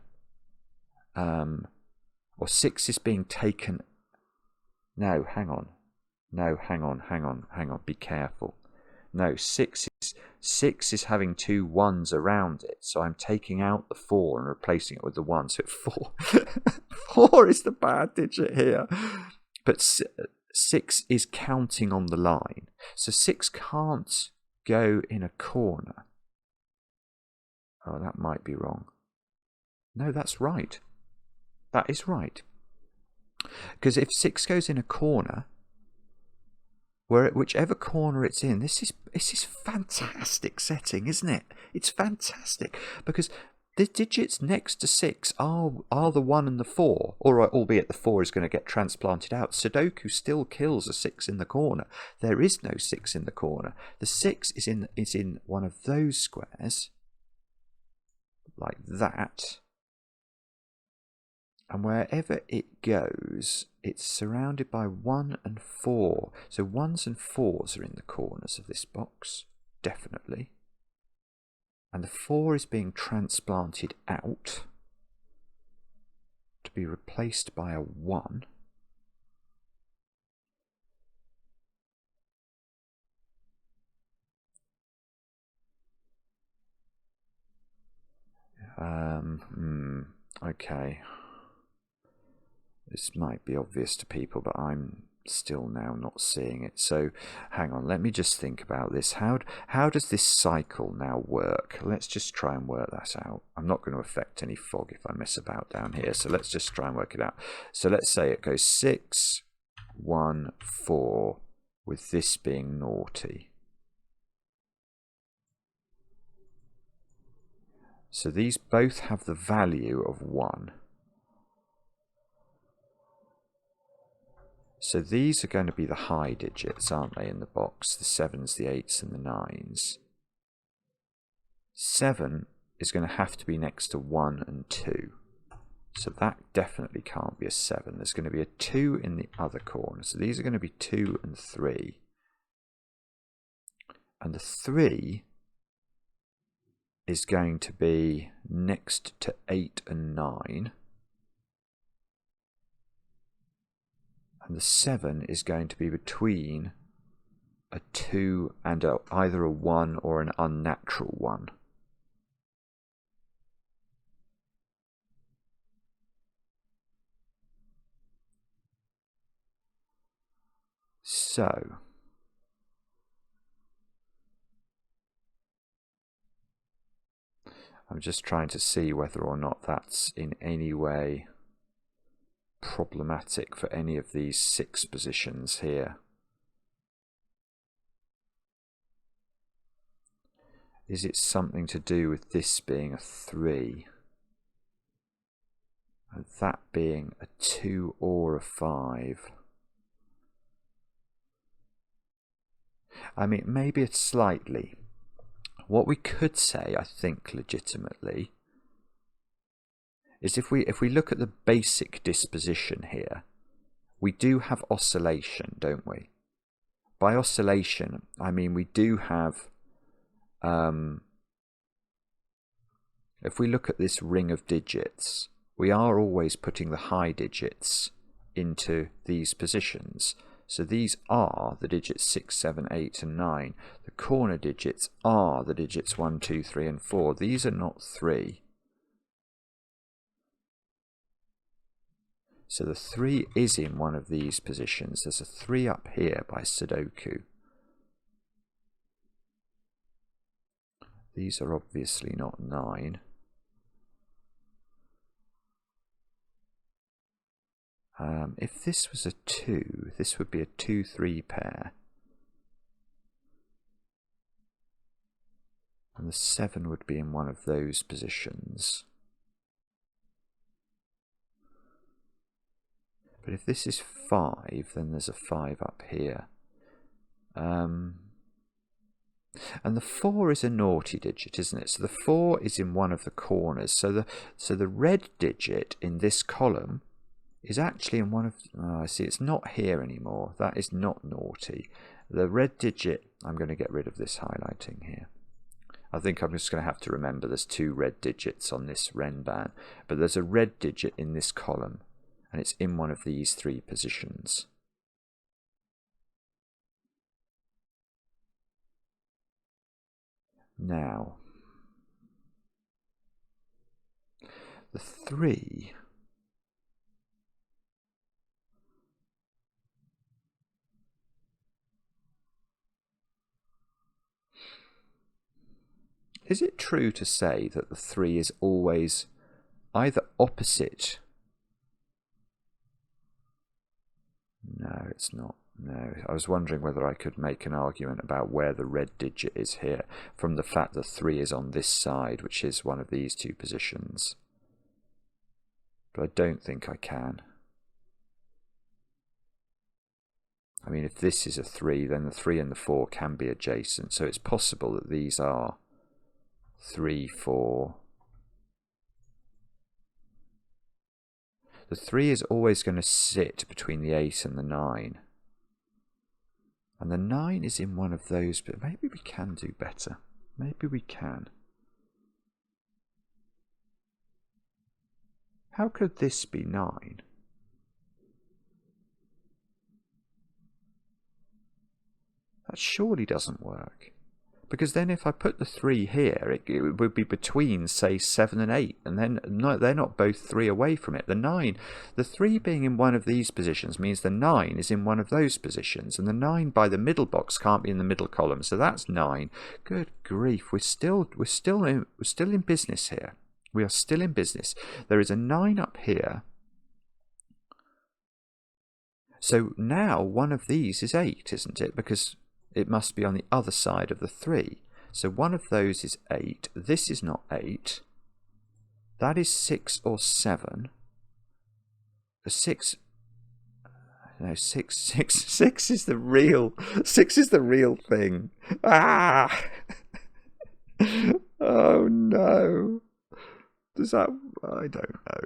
Or 6 is being taken. No, hang on. No, hang on. Be careful. No, 6 is having 2 1s around it, so I'm taking out the 4 and replacing it with the 1. So 4 4 is the bad digit here, but 6 is counting on the line, so 6 can't go in a corner. Oh, that might be wrong. No, that's right. That is right, because if 6 goes in a corner, whichever corner it's in, this is fantastic setting, isn't it? It's fantastic because the digits next to 6 are the 1 and the 4, albeit the 4 is going to get transplanted out. Sudoku still kills a 6 in the corner. There is no 6 in the corner. The 6 is in one of those squares, like that. And wherever it goes, it's surrounded by 1 and 4. So 1s and 4s are in the corners of this box, definitely. And the 4 is being transplanted out to be replaced by a 1. Okay. This might be obvious to people, but I'm still now not seeing it. So hang on, let me just think about this. How does this cycle now work? Let's just try and work that out. I'm not going to affect any fog if I mess about down here, so let's just try and work it out. So let's say it goes 6, 1, 4, with this being naughty. So these both have the value of 1. So these are going to be the high digits, aren't they, in the box? The 7s, the 8s, and the 9s. 7 is going to have to be next to 1 and 2. So that definitely can't be a 7. There's going to be a 2 in the other corner. So these are going to be 2 and 3. And the 3 is going to be next to 8 and 9. And the 7 is going to be between a 2 and either a 1 or an unnatural 1. So I'm just trying to see whether or not that's in any way problematic for any of these 6 positions here. Is it something to do with this being a 3 and that being a 2 or a 5? I mean, maybe it's slightly. What we could say, I think, legitimately, is if we look at the basic disposition here, we do have oscillation, don't we? By oscillation, I mean we do have, if we look at this ring of digits, we are always putting the high digits into these positions. So these are the digits 6, 7, 8 and 9. The corner digits are the digits 1, 2, 3 and 4. These are not 3. So the 3 is in one of these positions. There's a 3 up here by Sudoku. These are obviously not 9. If this was a 2, this would be a 2-3 pair. And the 7 would be in one of those positions. But if this is 5, then there's a 5 up here. And the 4 is a naughty digit, isn't it? So the 4 is in one of the corners. So the red digit in this column is actually in one of... Oh, I see, it's not here anymore. That is not naughty. The red digit... I'm going to get rid of this highlighting here. I think I'm just going to have to remember there's 2 red digits on this Renban. But there's a red digit in this column. And it's in one of these 3 positions. Now, the 3... Is it true to say that the 3 is always either opposite? No, it's not. No, I was wondering whether I could make an argument about where the red digit is here from the fact that 3 is on this side, which is one of these 2 positions. But I don't think I can. I mean, if this is a 3, then the 3 and the 4 can be adjacent. So it's possible that these are 3, 4. The 3 is always going to sit between the 8 and the 9. And the 9 is in one of those, but maybe we can do better. Maybe we can. How could this be 9? That surely doesn't work. Because then if I put the 3 here, it would be between, say, 7 and 8. And then no, they're not both 3 away from it. The 3 being in one of these positions means the 9 is in one of those positions. And the 9 by the middle box can't be in the middle column. So that's 9. Good grief, we're still in business here. We are still in business. There is a 9 up here. So now one of these is 8, isn't it? Because it must be on the other side of the 3. So one of those is 8. This is not 8. That is 6 or 7. The 6... No, 6 is the real... 6 is the real thing. Ah! Oh, no. Does that... I don't know.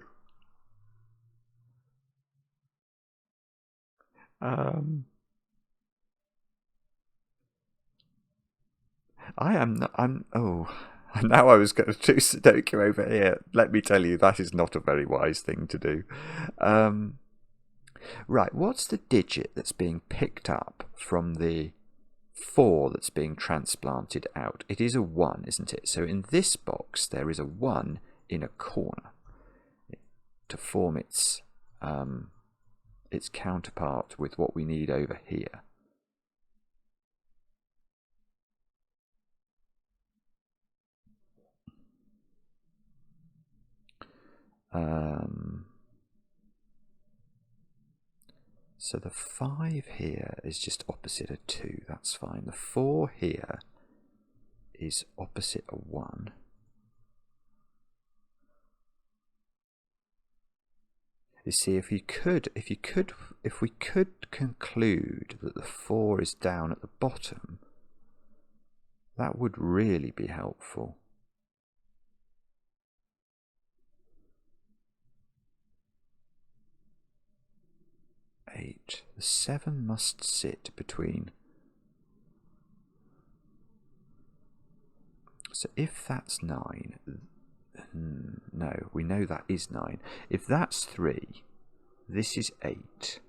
Now I was going to do Sudoku over here. Let me tell you, that is not a very wise thing to do. Right, what's the digit that's being picked up from the 4 that's being transplanted out? It is a 1, isn't it? So in this box, there is a 1 in a corner to form its counterpart with what we need over here. So the 5 here is just opposite a 2, that's fine. The 4 here is opposite a 1. You see, if we could conclude that the 4 is down at the bottom, that would really be helpful. The 7 must sit between. So if that's 9, no, we know that is 9. If that's 3, this is 8.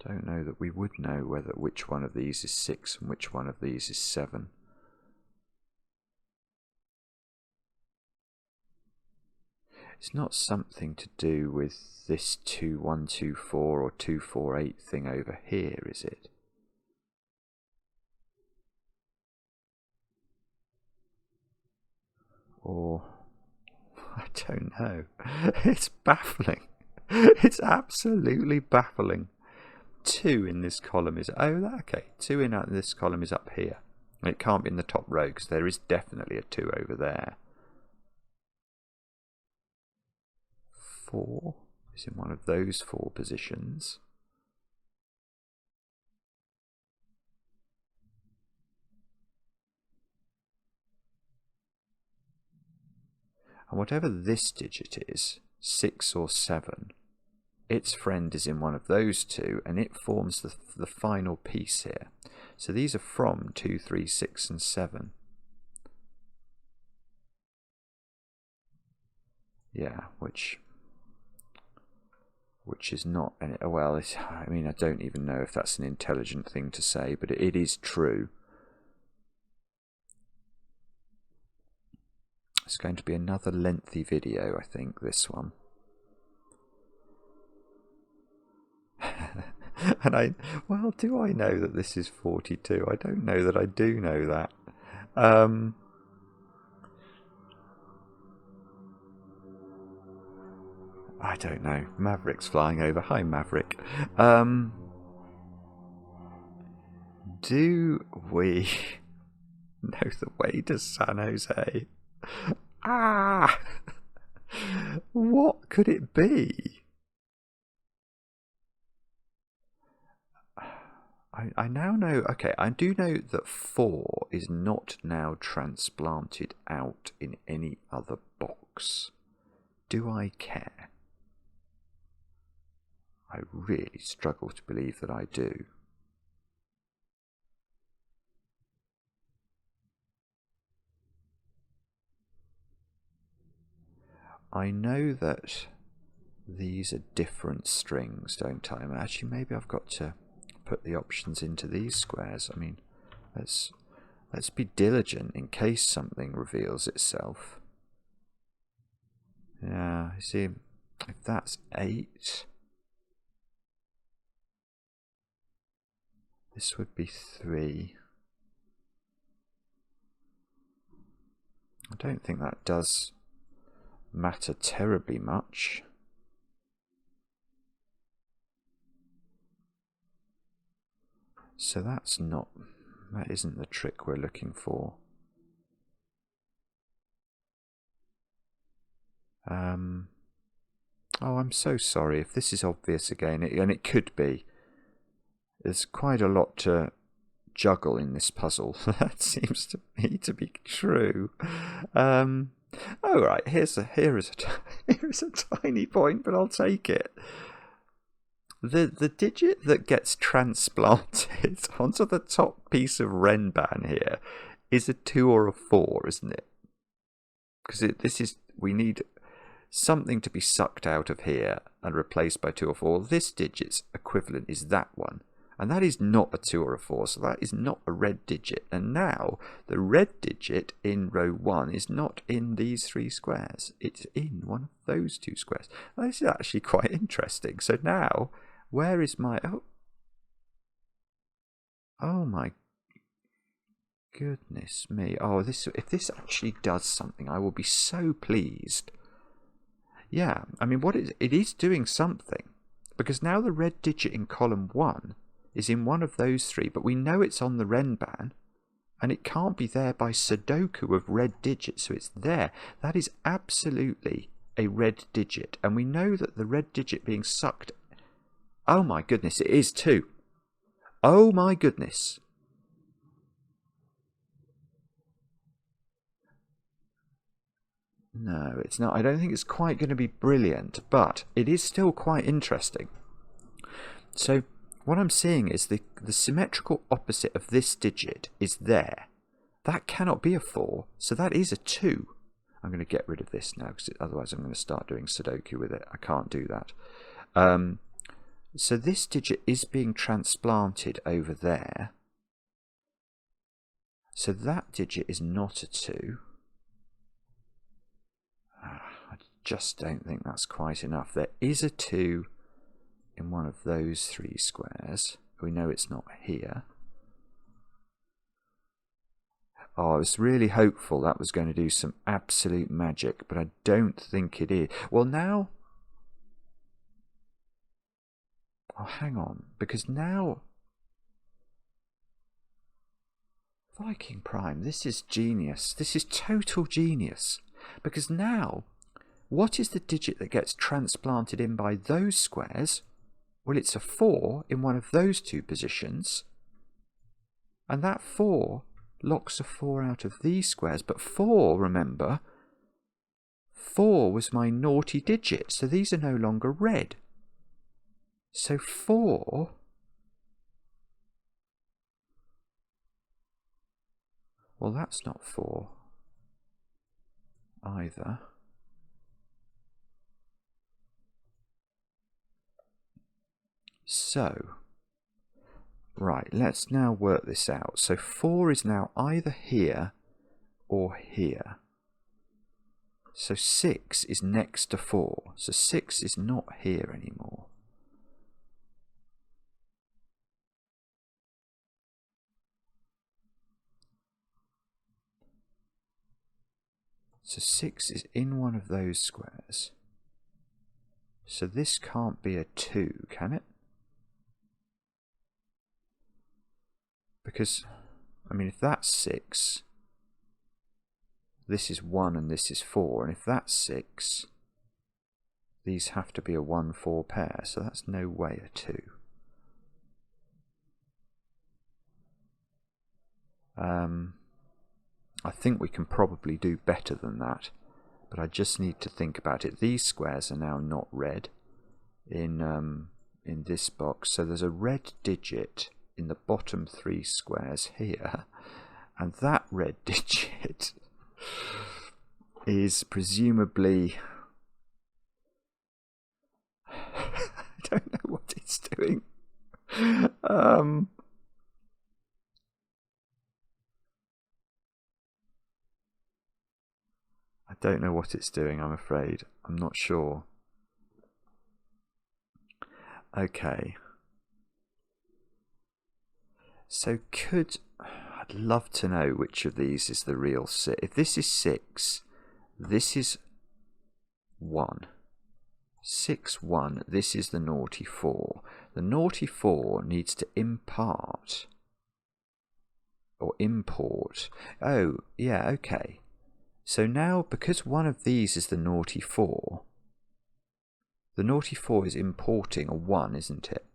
Don't know that we would know which one of these is 6 and which one of these is 7. It's not something to do with this 2124 or 248 thing over here, is it? Or I don't know. It's baffling. It's absolutely baffling. 2 in this column is okay. 2 in this column is up here. It can't be in the top row because there is definitely a 2 over there. 4 is in one of those 4 positions. And whatever this digit is, 6 or 7, its friend is in one of those 2, and it forms the final piece here. So these are from 2, 3, 6 and 7. Yeah, which is not, well, I mean, I don't even know if that's an intelligent thing to say, but it is true. It's going to be another lengthy video, I think, this one. And well, do I know that this is 42? I don't know that I do know that. I don't know. Maverick's flying over. Hi, Maverick. Do we know the way to San Jose? Ah! What could it be? I now know, okay, I do know that 4 is not now transplanted out in any other box. Do I care? I really struggle to believe that I do. I know that these are different strings, don't I? Actually, maybe I've got to put the options into these squares. I mean, let's be diligent in case something reveals itself. Yeah, you see, if that's 8, this would be 3. I don't think that does matter terribly much. So that isn't the trick we're looking for. Oh, I'm so sorry if this is obvious again, and it could be. There's quite a lot to juggle in this puzzle. That seems to me to be true. Oh, right, here is a tiny point, but I'll take it. The digit that gets transplanted onto the top piece of Renban here is a 2 or a 4, isn't it? Because we need something to be sucked out of here and replaced by 2 or 4. This digit's equivalent is that one. And that is not a 2 or a 4, so that is not a red digit. And now, the red digit in row 1 is not in these 3 squares. It's in one of those 2 squares. Now, this is actually quite interesting. So now, where is my... Oh my goodness me. Oh, if this actually does something, I will be so pleased. Yeah, I mean, it is doing something. Because now the red digit in column 1 is in one of those 3, but we know it's on the Renban, and it can't be there by Sudoku of red digits, so it's there. That is absolutely a red digit, and we know that the red digit being sucked... Oh my goodness, it is too. Oh my goodness. No, it's not. I don't think it's quite going to be brilliant, but it is still quite interesting. So what I'm seeing is the symmetrical opposite of this digit is there. That cannot be a 4, so that is a 2. I'm going to get rid of this now, because otherwise I'm going to start doing Sudoku with it. I can't do that. So this digit is being transplanted over there. So that digit is not a 2. I just don't think that's quite enough. There is a 2 in one of those 3 squares. We know it's not here. Oh, I was really hopeful that was going to do some absolute magic, but I don't think it is. Well, now... Oh, hang on, because now... ViKingPrime, this is genius. This is total genius. Because now, what is the digit that gets transplanted in by those squares? Well, it's a 4 in one of those 2 positions. And that 4 locks a 4 out of these squares. But 4, remember, 4 was my naughty digit. So these are no longer red. So 4... Well, that's not 4 either. So, right, let's now work this out. So 4 is now either here or here. So 6 is next to 4. So 6 is not here anymore. So 6 is in one of those squares. So this can't be a 2, can it? Because, I mean, if that's 6, this is 1 and this is 4. And if that's 6, these have to be a 1-4 pair. So that's no way a 2. I think we can probably do better than that, but I just need to think about it. These squares are now not red in this box, so there's a red digit in the bottom 3 squares here, and that red digit is presumably... I don't know what it's doing. I don't know what it's doing, I'm afraid. I'm not sure. Okay. So I'd love to know which of these is the real 6. If this is 6, this is 1. 6, 1, this is the naughty 4. The naughty 4 needs to impart or import. Oh, yeah, okay. So now, because one of these is the naughty 4, the naughty 4 is importing a 1, isn't it?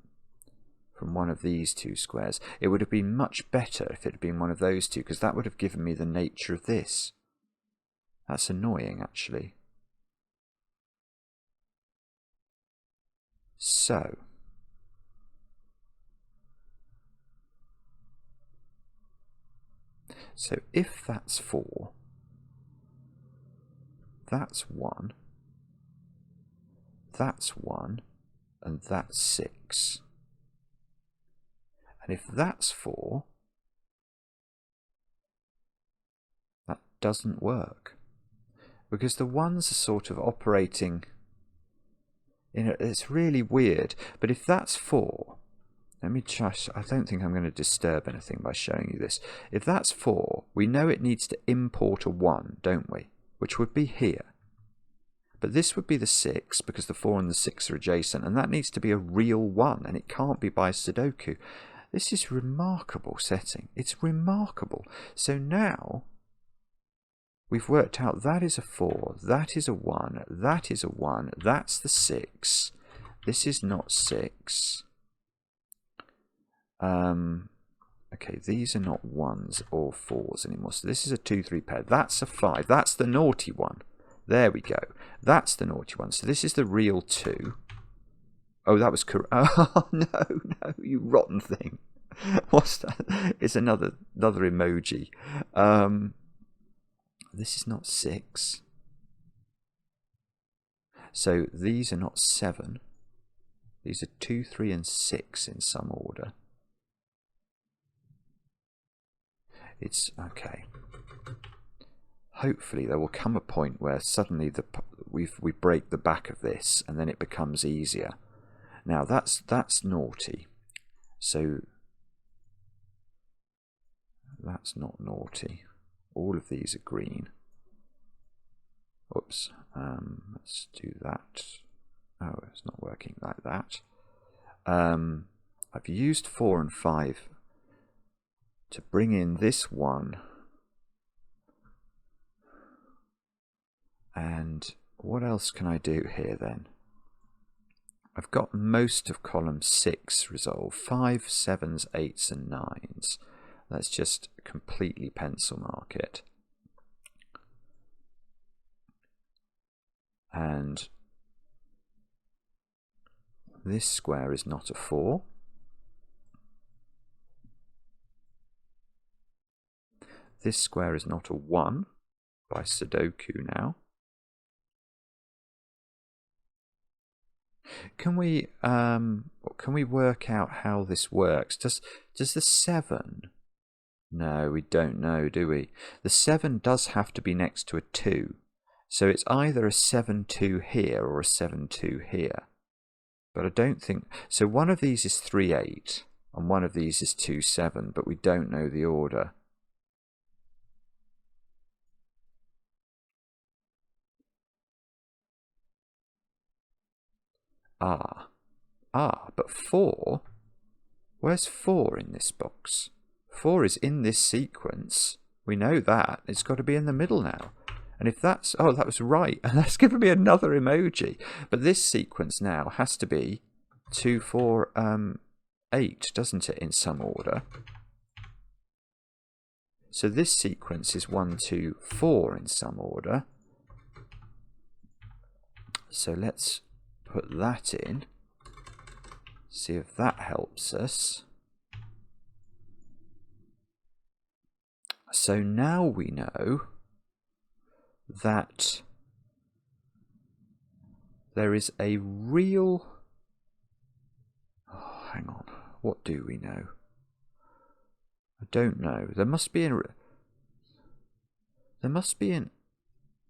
From one of these 2 squares. It would have been much better if it had been one of those 2, because that would have given me the nature of this. That's annoying, actually. So, if that's 4, that's 1, that's 1, and that's 6. And if that's 4, that doesn't work. Because the 1s are sort of operating in it's really weird. But if that's 4, let me try. I don't think I'm going to disturb anything by showing you this. If that's 4, we know it needs to import a 1, don't we? Which would be here. But this would be the 6, because the 4 and the 6 are adjacent, and that needs to be a real 1, and it can't be by Sudoku. This is remarkable setting. It's remarkable. So now we've worked out that is a 4, that is a 1, that is a 1, that's the 6. This is not 6. Okay, these are not 1s or 4s anymore. So this is a 2, 3 pair. That's a 5. That's the naughty one. There we go. That's the naughty one. So this is the real 2. Oh, that was correct. Oh, no, you rotten thing. What's that? It's another emoji. This is not 6. So these are not 7. These are 2, 3 and 6 in some order. It's okay. Hopefully there will come a point where suddenly we break the back of this and then it becomes easier. Now that's naughty. So that's not naughty. All of these are green. Oops. Let's do that. Oh, it's not working like that. I've used 4 and 5 to bring in this one. And what else can I do here then? I've got most of column 6 resolved. 5, 7s, 8s and 9s. Let's just completely pencil mark it. And this square is not a 4. This square is not a 1 by Sudoku now. Can we work out how this works? Does the 7? No, we don't know, do we? The 7 does have to be next to a 2. So it's either a 7-2 here or a 7-2 here. But I don't think... So one of these is 3-8 and one of these is 2-7, but we don't know the order. But 4? Where's 4 in this box? 4 is in this sequence. We know that. It's got to be in the middle now. And if that's... Oh, that was right. And that's given me another emoji. But this sequence now has to be 2, 4, 8, doesn't it, in some order? So this sequence is 1, 2, 4 in some order. So let's put that in. See if that helps us. So now we know that there is a real... Oh, hang on. What do we know? I don't know. There must be an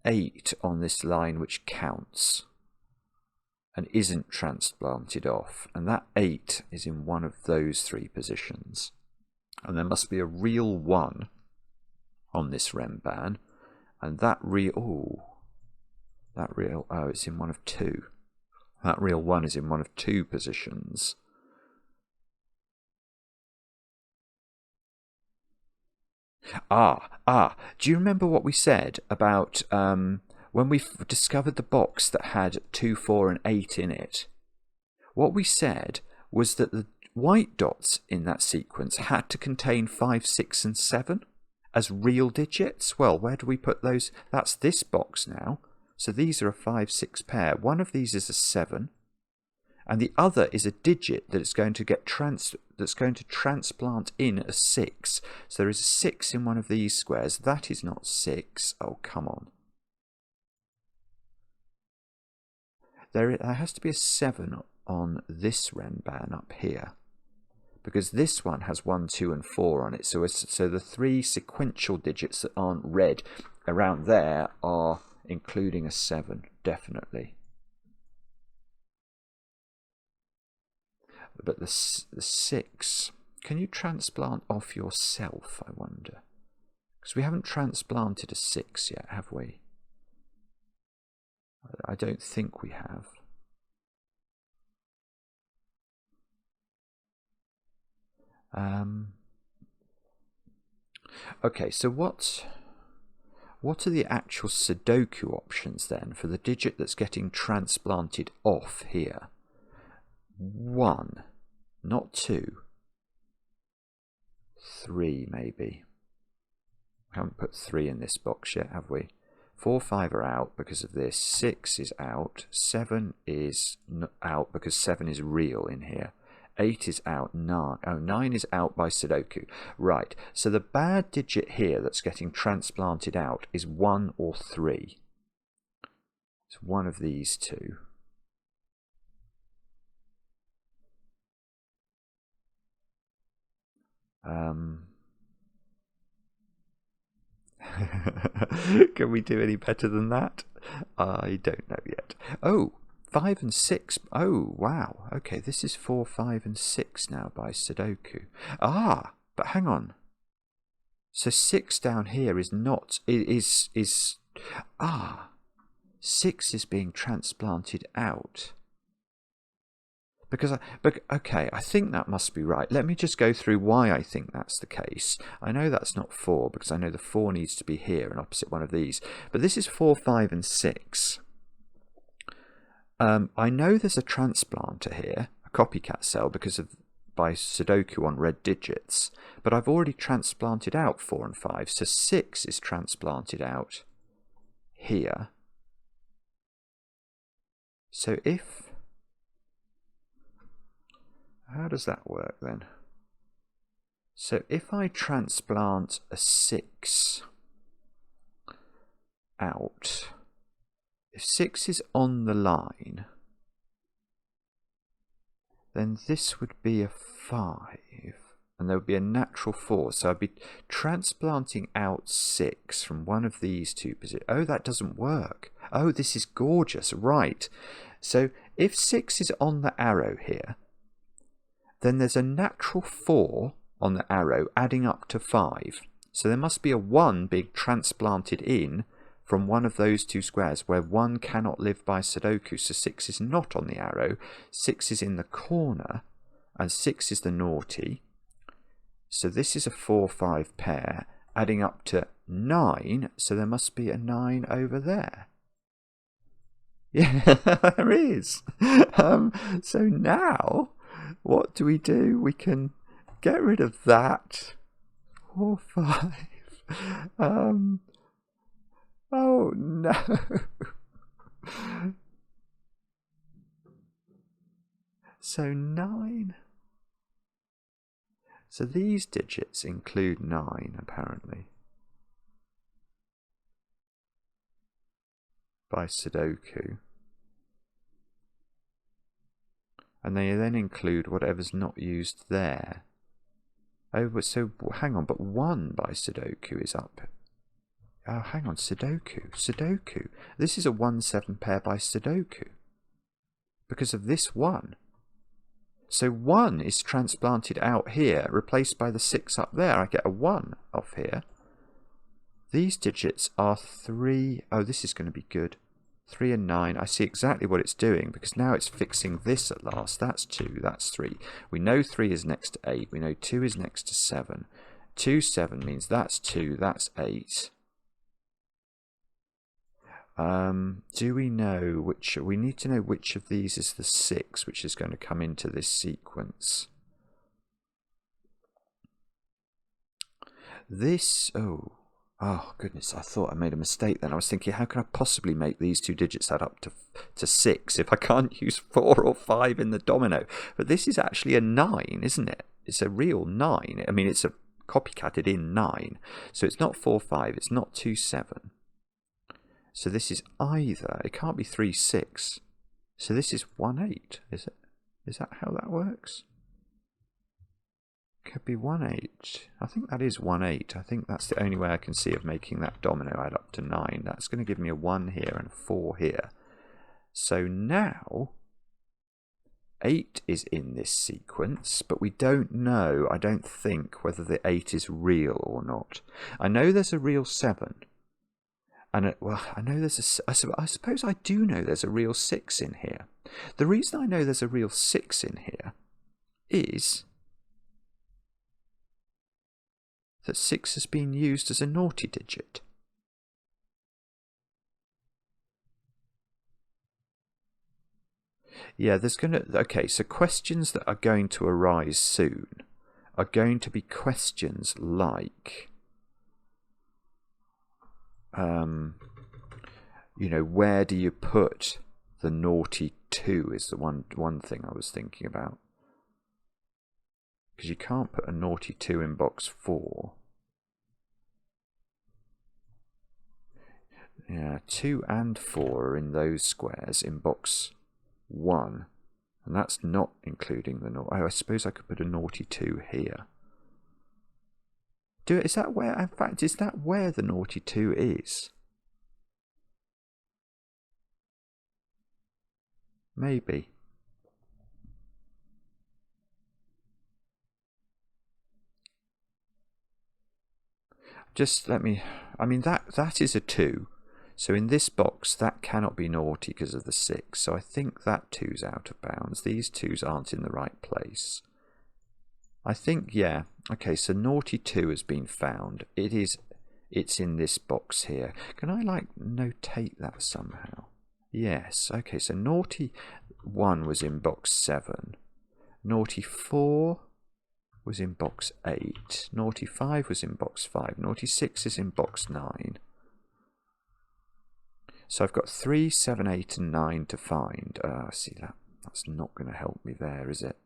8 on this line which counts and isn't transplanted off, and that 8 is in one of those 3 positions. And there must be a real 1 on this Renban, and that real... Oh, it's in one of 2. That real 1 is in one of 2 positions. Do you remember what we said about when we discovered the box that had 2, 4 and 8 in it? What we said was that the white dots in that sequence had to contain 5, 6 and 7 as real digits. Well, where do we put those? That's this box now. So these are a 5, 6 pair. One of these is a 7. And the other is a digit that is going to get transplant in a 6. So there is a 6 in one of these squares. That is not 6. Oh, come on. There has to be a 7 on this Renban up here, because this one has 1, 2 and 4 on it. So the 3 sequential digits that aren't red around there are including a 7, definitely. But the 6, can you transplant off yourself, I wonder? Because we haven't transplanted a 6 yet, have we? I don't think we have. Okay, so what are the actual Sudoku options then for the digit that's getting transplanted off here? 1, not 2. 3 maybe. We haven't put 3 in this box yet, have we? 4, 5 are out because of this. 6 is out. 7 is out because 7 is real in here. 8 is out. 9 is out by Sudoku. Right, so the bad digit here that's getting transplanted out is 1 or 3. It's one of these two. Can we do any better than that? I don't know yet. Oh, 5 and 6. Oh, wow. Okay, this is 4, 5, and 6 now by Sudoku. Ah, but hang on. So 6 down here is not... Ah, 6 is being transplanted out. Okay, I think that must be right. Let me just go through why I think that's the case. I know that's not 4, because I know the 4 needs to be here and opposite one of these. But this is 4, 5, and 6. I know there's a transplanter here, a copycat cell, by Sudoku on red digits. But I've already transplanted out 4 and 5, so 6 is transplanted out here. So if... How does that work then? So if I transplant a 6 out, if 6 is on the line, then this would be a 5, and there would be a natural 4. So I'd be transplanting out 6 from one of these two positions. Oh, that doesn't work. Oh, this is gorgeous. Right. So if 6 is on the arrow here, then there's a natural 4 on the arrow adding up to 5. So there must be a 1 being transplanted in from one of those two squares where 1 cannot live by Sudoku. So 6 is not on the arrow, 6 is in the corner, and 6 is the naughty. So this is a 4, 5 pair adding up to 9, so there must be a 9 over there. Yeah, there is. So now... what do? We can get rid of that. 4, 5. Oh no. So 9. So these digits include 9 apparently. By Sudoku. And they then include whatever's not used there. Oh, but so hang on, but 1 by Sudoku is up. Oh, hang on, Sudoku. This is a 1, 7 pair by Sudoku. Because of this 1. So 1 is transplanted out here, replaced by the 6 up there. I get a 1 off here. These digits are 3. Oh, this is going to be good. 3 and 9. I see exactly what it's doing because now it's fixing this at last. That's 2, that's 3. We know 3 is next to 8. We know 2 is next to 7. 2, 7 means that's 2, that's 8. Do we know which... we need to know which of these is the 6 which is going to come into this sequence. This... Oh, goodness, I thought I made a mistake then. I was thinking, how can I possibly make these two digits add up to 6 if I can't use 4 or 5 in the domino? But this is actually a 9, isn't it? It's a real 9. I mean, it's a copycatted in 9. So it's not 4, 5. It's not 2, 7. So this is either... it can't be 3, 6. So this is 1, 8, is it? Is that how that works? Could be 1, 8. I think that is 1, 8. I think that's the only way I can see of making that domino add up to 9. That's going to give me a 1 here and a 4 here. So now 8 is in this sequence, but we don't know, I don't think, whether the 8 is real or not. I know there's a real 7. And well, I know there's a... I suppose I do know there's a real 6 in here. The reason I know there's a real 6 in here is that 6 has been used as a naughty digit. Yeah, there's going to... okay, so questions that are going to arise soon are going to be questions like... you know, where do you put the naughty 2 is the one thing I was thinking about. Because you can't put a naughty 2 in box 4. Yeah, 2 and 4 are in those squares in box 1. And that's not including the naughty... oh, I suppose I could put a naughty 2 here. Is that where, in fact, is that where the naughty 2 is? Maybe. Just let me, I mean, that is a 2. So in this box, that cannot be naughty because of the 6. So I think that 2's out of bounds. These 2's aren't in the right place. I think, yeah. Okay, so naughty 2 has been found. It's in this box here. Can I, like, notate that somehow? Yes. Okay, so naughty 1 was in box 7. Naughty 4 was in box 8. Naughty 5 was in box 5. Naughty 6 is in box 9. So I've got 3, 7, 8 and 9 to find. See, that's not going to help me there, is it?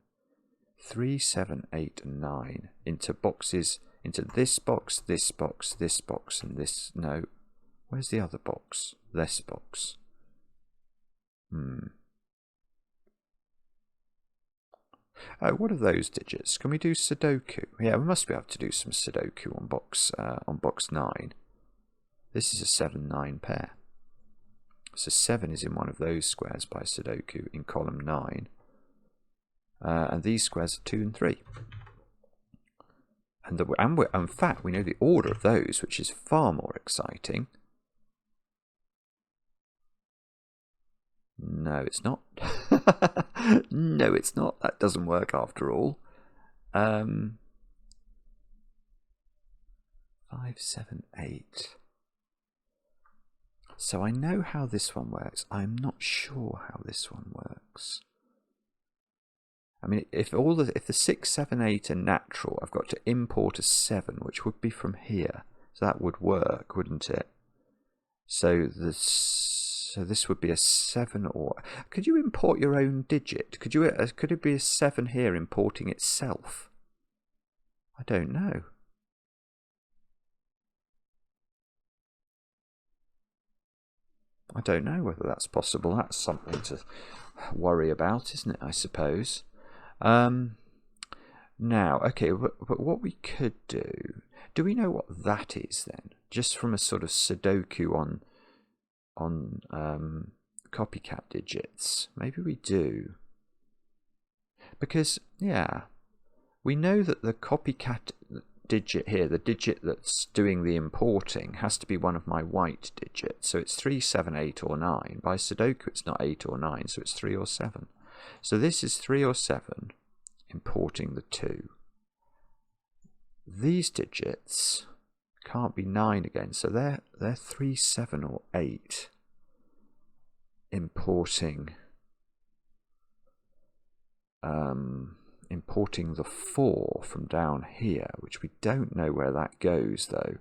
3, 7, 8 and 9 into boxes, into this box, this box, this box and this. No. Where's the other box? This box. What are those digits? Can we do Sudoku? Yeah, we must be able to do some Sudoku on box 9. This is a 7-9 pair. So 7 is in one of those squares by Sudoku in column 9. And these squares are 2 and 3. And in fact, we know the order of those, which is far more exciting. No, it's not. No, it's not. That doesn't work after all. 5, 7, 8. So I know how this one works. I'm not sure how this one works. I mean, if the 6, 7, 8 are natural, I've got to import a 7, which would be from here. So that would work, wouldn't it? So this would be a 7, or could you import your own digit? Could it be a 7 here importing itself? I don't know. I don't know whether that's possible. That's something to worry about, isn't it, I suppose? Now, okay, but what we could do we know what that is then? Just from a sort of Sudoku on Copycat digits. Maybe we do. Because, yeah, we know that the Copycat digit here, the digit that's doing the importing, has to be one of my white digits. So it's 3, 7, 8 or 9. By Sudoku it's not 8 or 9, so it's 3 or 7. So this is 3 or 7, importing the 2. These digits can't be 9 again, so they're 3, 7 or 8, importing the 4 from down here, which we don't know where that goes though.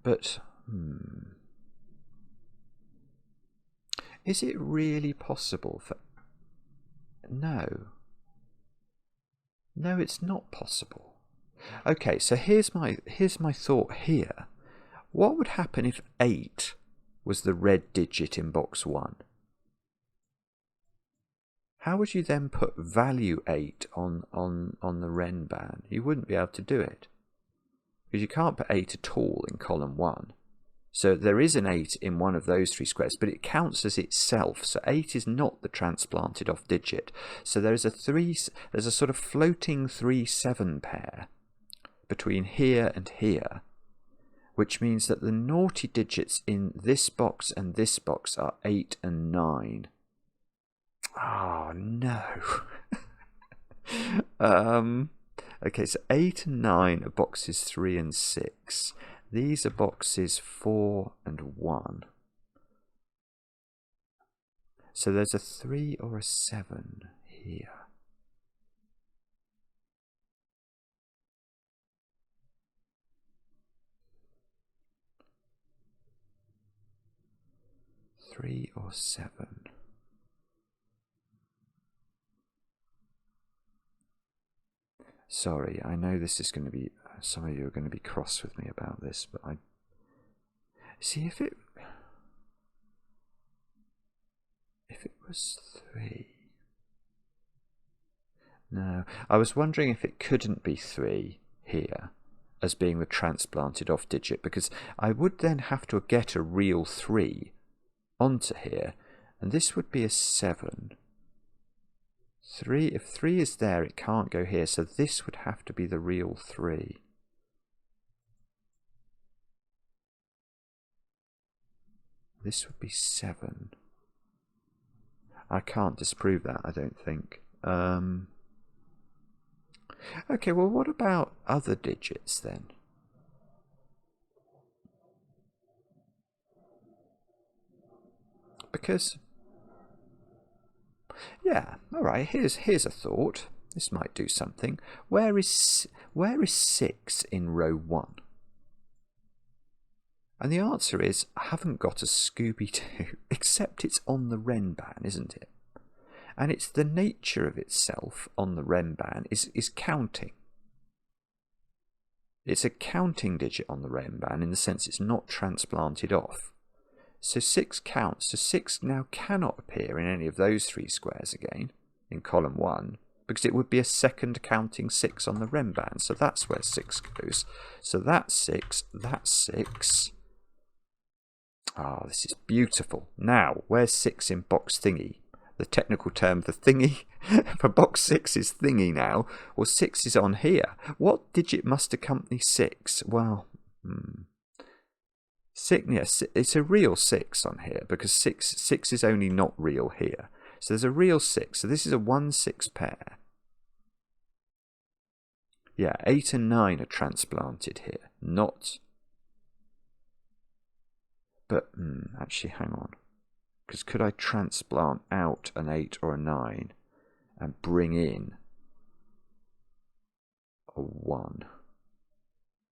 But is it really possible for... No, it's not possible. Okay, so here's my thought here. What would happen if 8 was the red digit in box 1? How would you then put value 8 on the Renban? You wouldn't be able to do it, because you can't put 8 at all in column 1. So there is an 8 in one of those 3 squares, but it counts as itself. So 8 is not the transplanted off digit. So there's a sort of floating 3-7 pair between here and here, which means that the naughty digits in this box and this box are 8 and 9. Oh no. Okay, so 8 and 9 are boxes 3 and 6. These are boxes 4 and 1. So there's a 3 or a 7 here. Three or 7. Sorry, I know this is going to be... Some of you are going to be cross with me about this, but I... See, if it... if it was 3? No, I was wondering if it couldn't be 3 here as being the transplanted off digit, because I would then have to get a real 3 onto here, and this would be a 7. 3, if 3 is there, it can't go here, so this would have to be the real 3. This would be 7. I can't disprove that, I don't think. Okay, well, what about other digits then? Because, yeah, all right, here's a thought. This might do something. Where is 6 in row 1? And the answer is, I haven't got a Scooby-Doo, except it's on the Renban, isn't it? And it's the nature of itself on the Renban is counting. It's a counting digit on the Renban in the sense it's not transplanted off. So 6 counts, so 6 now cannot appear in any of those 3 squares again, in column 1, because it would be a second counting 6 on the Renban, so that's where 6 goes. So that's 6, that's 6. Ah, this is beautiful. Now, where's 6 in box thingy? The technical term for thingy for box 6 is thingy now. Well, 6 is on here. What digit must accompany 6? Well, 6, yes, it's a real 6 on here because 6 is only not real here. So there's a real 6. So this is a 1-6 pair. Yeah, 8 and 9 are transplanted here, not. But actually, hang on. Because could I transplant out an 8 or a 9 and bring in a 1?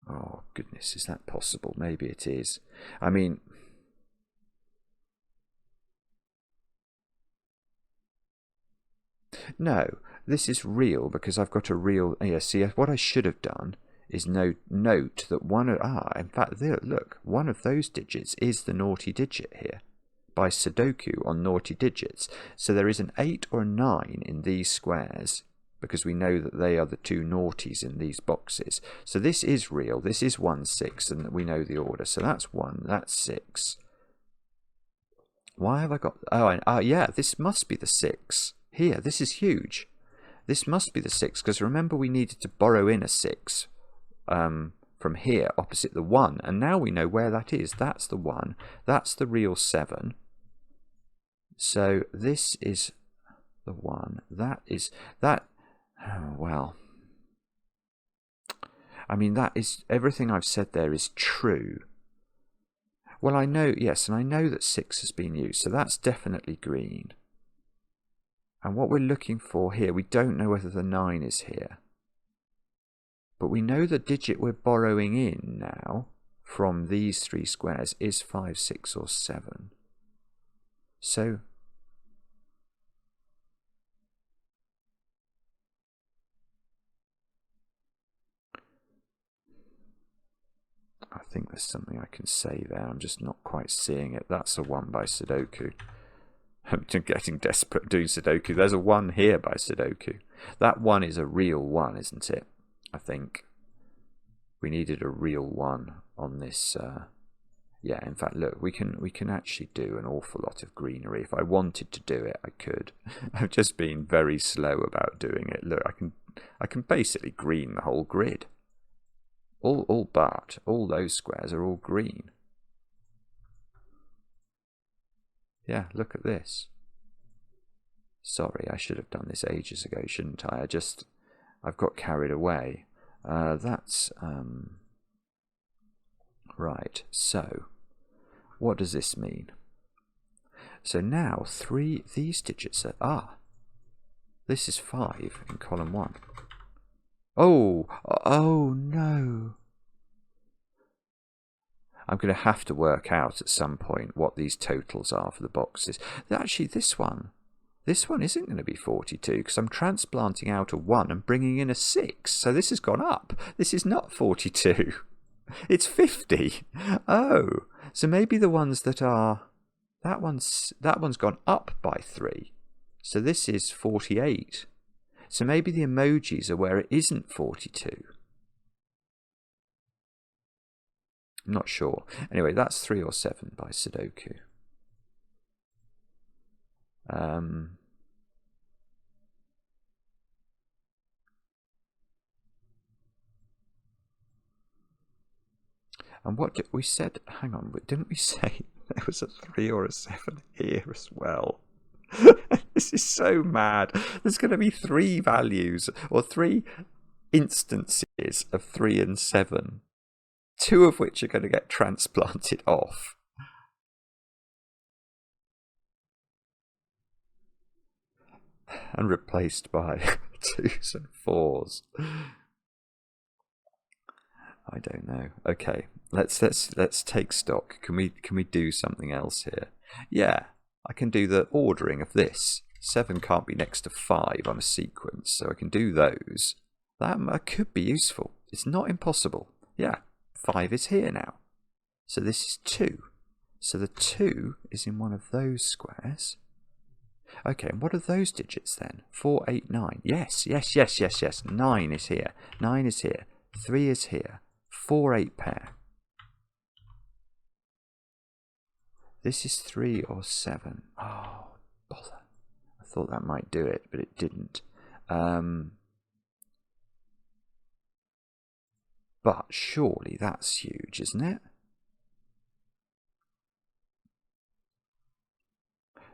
Oh, goodness, is that possible? Maybe it is. I mean, no, this is real because I've got a real. Yeah, see, what I should have done is note that in fact, there, look, one of those digits is the naughty digit here. By Sudoku on naughty digits. So there is an 8 or a 9 in these squares because we know that they are the 2 naughties in these boxes. So this is real. This is 1-6 and we know the order. So that's 1, that's 6. Why have I got... Oh, yeah, this must be the 6. Here, this is huge. This must be the 6 because remember we needed to borrow in a 6 from here opposite the 1. And now we know where that is. That's the 1. That's the real 7. So this is the 1. That is that. Oh, well, I mean, that is everything I've said there is true. Well, I know, yes, and I know that 6 has been used, so that's definitely green. And what we're looking for here, we don't know whether the 9 is here. But we know the digit we're borrowing in now from these 3 squares is 5, 6, or 7. So I think there's something I can say there. I'm just not quite seeing it. That's a 1 by Sudoku. I'm getting desperate doing Sudoku. There's a 1 here by Sudoku. That 1 is a real 1, isn't it? I think we needed a real 1 on this. Yeah, in fact, look, we can actually do an awful lot of greenery. If I wanted to do it, I could. I've just been very slow about doing it. Look, I can basically green the whole grid. All but all those squares are all green. Yeah, look at this. Sorry, I should have done this ages ago, shouldn't I? I've got carried away. That's right. So, what does this mean? So now these digits are this is 5 in column 1. Oh no. I'm going to have to work out at some point what these totals are for the boxes. Actually, this one isn't going to be 42 because I'm transplanting out a 1 and bringing in a 6. So this has gone up. This is not 42. It's 50. Oh, so maybe the ones that are That one's gone up by 3. So this is 48. So maybe the emojis are where it isn't 42. I'm not sure. Anyway, that's 3 or 7 by Sudoku. And what did we said? Hang on, didn't we say there was a 3 or a 7 here as well? This is so mad. There's going to be 3 values or 3 instances of 3 and 7, 2 of which are going to get transplanted off. And replaced by 2s and 4s. I don't know. Okay, let's take stock. Can we do something else here? Yeah, I can do the ordering of this. 7 can't be next to 5 on a sequence, so I can do those. That could be useful. It's not impossible. Yeah, 5 is here now. So this is 2. So the 2 is in one of those squares. Okay, and what are those digits then? 4, 8, 9. Yes. 9 is here. 9 is here. 3 is here. 4, 8 pair. This is 3 or 7. Oh, bother. I thought that might do it, but it didn't. But surely that's huge, isn't it?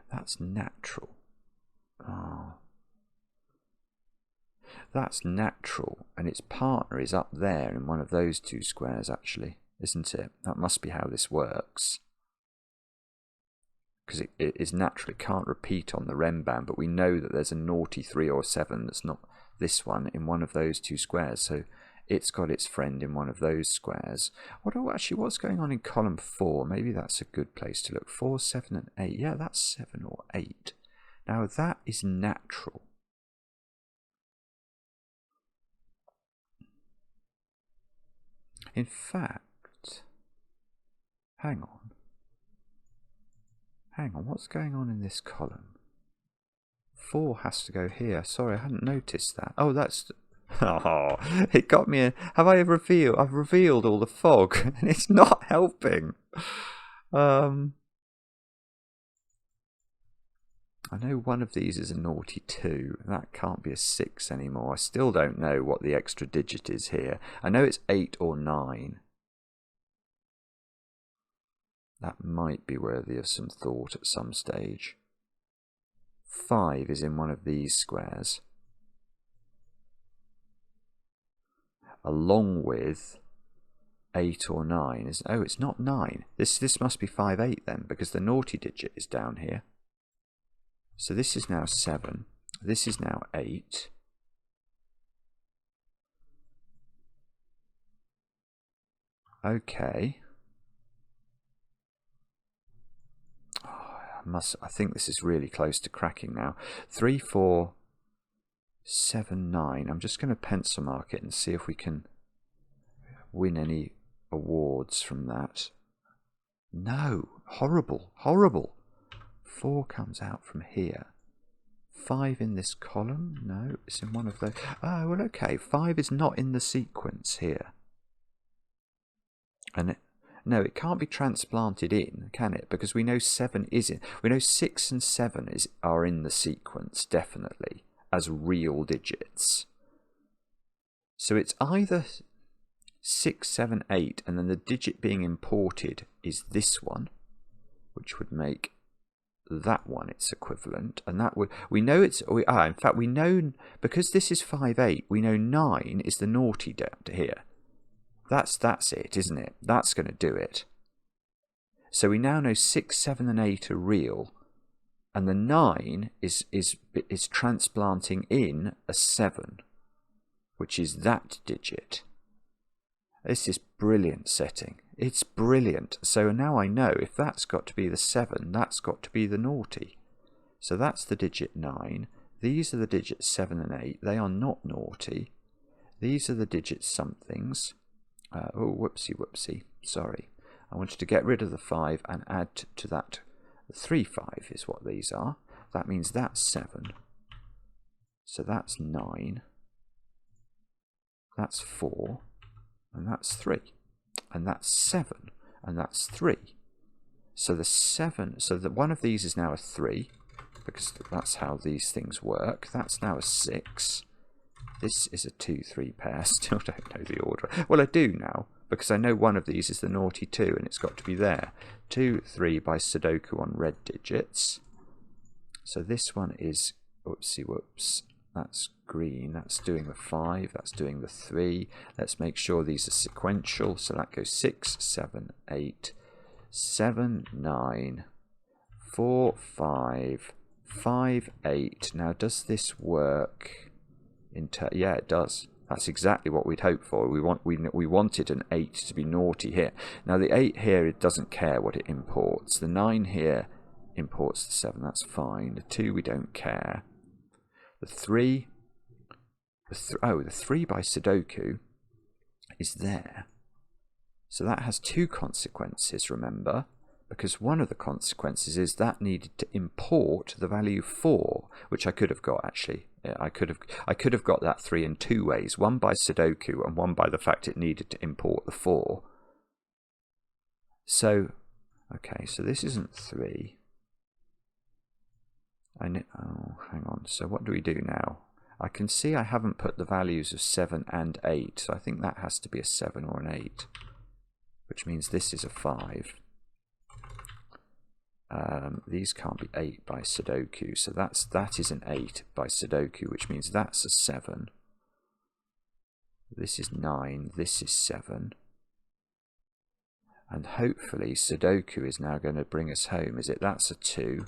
That's natural. Oh. That's natural, and its partner is up there in one of those 2 squares, actually, isn't it? That must be how this works. Because it is natural, it can't repeat on the Rembrandt, but we know that there's a naughty 3 or 7 that's not this one in one of those 2 squares, so it's got its friend in one of those squares. What's going on in column 4? Maybe that's a good place to look. 4, 7 and 8. Yeah, that's 7 or 8. Now that is natural. In fact, hang on, what's going on in this column? 4 has to go here. Sorry, I hadn't noticed that. Oh, that's... Oh, it got me. Have I revealed? I've revealed all the fog, and it's not helping. I know one of these is a naughty 2. That can't be a 6 anymore. I still don't know what the extra digit is here. I know it's 8 or 9. That might be worthy of some thought at some stage. 5 is in one of these squares. Along with 8 or 9 is... Oh, it's not 9. This must be 5, 8 then, because the naughty digit is down here. So this is now 7. This is now 8. Okay. I think this is really close to cracking now. 3, 4, 7, 9. I'm just going to pencil mark it and see if we can win any awards from that. No, horrible, horrible. 4 comes out from here. 5 in this column? No, it's in one of those. Oh, well, okay. 5 is not in the sequence here. And no, it can't be transplanted in, can it? Because we know 7 is in. We know 6 and 7 are in the sequence, definitely, as real digits. So it's either 6, 7, 8, and then the digit being imported is this one, which would make that one its equivalent, and that would, we know it's, in fact we know, because this is 5, 8, we know 9 is the naughty down to here. That's it, isn't it? That's going to do it. So we now know 6, 7 and 8 are real, and the 9 is transplanting in a 7, which is that digit. This is brilliant setting. It's brilliant. So now I know if that's got to be the 7, that's got to be the naughty. So that's the digit 9. These are the digits 7 and 8. They are not naughty. These are the digit somethings. Oh, whoopsie. Sorry. I wanted to get rid of the 5 and add to that 3, 5 is what these are. That means that's 7. So that's 9. That's 4. And that's 3. And that's 7. And that's 3. So the 7, so the one of these is now a 3, because that's how these things work. That's now a 6. This is a 2, 3 pair. Still don't know the order. Well, I do now, because I know one of these is the naughty 2, and it's got to be there. 2, 3 by Sudoku on red digits. So this one is, whoopsie whoops, that's green. That's doing the 5. That's doing the 3. Let's make sure these are sequential. So that goes 6, 7, 8, 7, 9, 4, 5, 5, 8. Now, does this work? Yeah, it does. That's exactly what we'd hoped for. We wanted an 8 to be naughty here. Now, the 8 here, it doesn't care what it imports. The 9 here imports the 7. That's fine. The 2, we don't care. The 3, the 3 by Sudoku is there. So that has 2 consequences, remember, because one of the consequences is that needed to import the value 4, which I could have got actually. Yeah, I could have got that 3 in 2 ways, one by Sudoku and one by the fact it needed to import the 4. So, okay, so this isn't 3. Oh, hang on. So what do we do now? I can see I haven't put the values of 7 and 8, so I think that has to be a 7 or an 8, which means this is a 5. These can't be 8 by Sudoku, so that is an 8 by Sudoku, which means that's a 7. This is 9, this is 7. And hopefully Sudoku is now going to bring us home. Is it? That's a 2.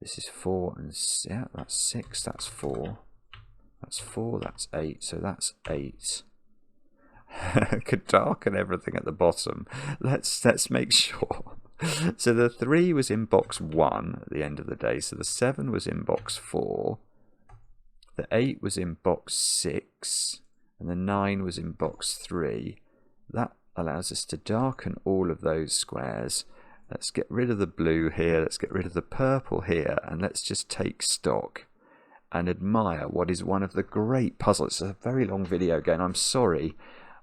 This is 4, and yeah, that's 6, that's 4. That's 4, that's 8, so that's 8. Could darken everything at the bottom. Let's make sure. So the 3 was in box 1 at the end of the day. So the 7 was in box 4. The 8 was in box 6. And the 9 was in box 3. That allows us to darken all of those squares. Let's get rid of the blue here. Let's get rid of the purple here. And let's just take stock and admire what is one of the great puzzles. It's a very long video again. I'm sorry.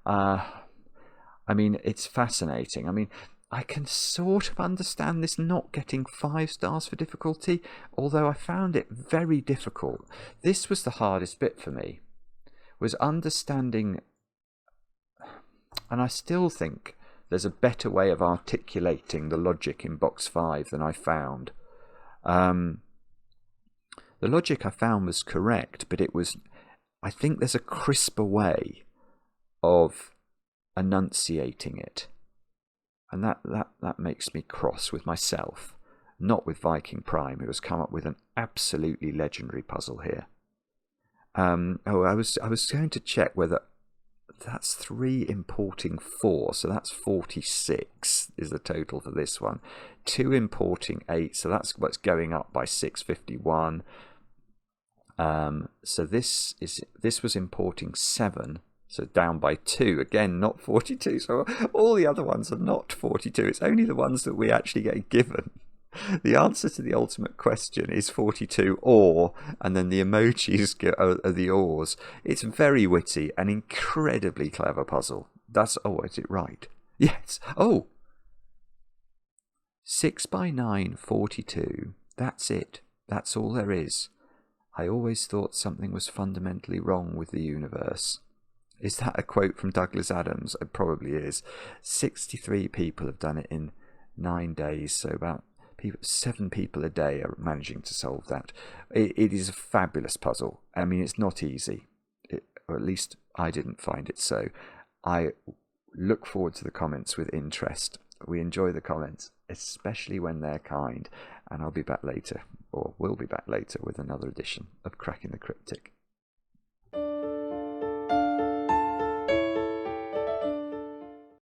I mean, it's fascinating. I mean, I can sort of understand this not getting 5 stars for difficulty, although I found it very difficult. This was the hardest bit for me, was understanding, and I still think there's a better way of articulating the logic in box 5 than I found. The logic I found was correct, but it was, I think there's a crisper way of enunciating it, and that makes me cross with myself, not with ViKingPrime, who has come up with an absolutely legendary puzzle here. I was going to check whether that's 3 importing 4, so that's 46 is the total for this one. 2 importing 8, so that's what's going up by 651. So this was importing 7. So down by 2, again, not 42. So all the other ones are not 42. It's only the ones that we actually get given. The answer to the ultimate question is 42 or, and then the emojis are the ors. It's very witty and incredibly clever puzzle. That's, oh, is it right? Yes. Oh, 6 by 9, 42. That's it. That's all there is. I always thought something was fundamentally wrong with the universe. Is that a quote from Douglas Adams? It probably is. 63 people have done it in 9 days, so about 7 people a day are managing to solve that. It is a fabulous puzzle. I mean, it's not easy, or at least I didn't find it so. I look forward to the comments with interest. We enjoy the comments, especially when they're kind, and I'll be back later, or will be back later, with another edition of Cracking the Cryptic.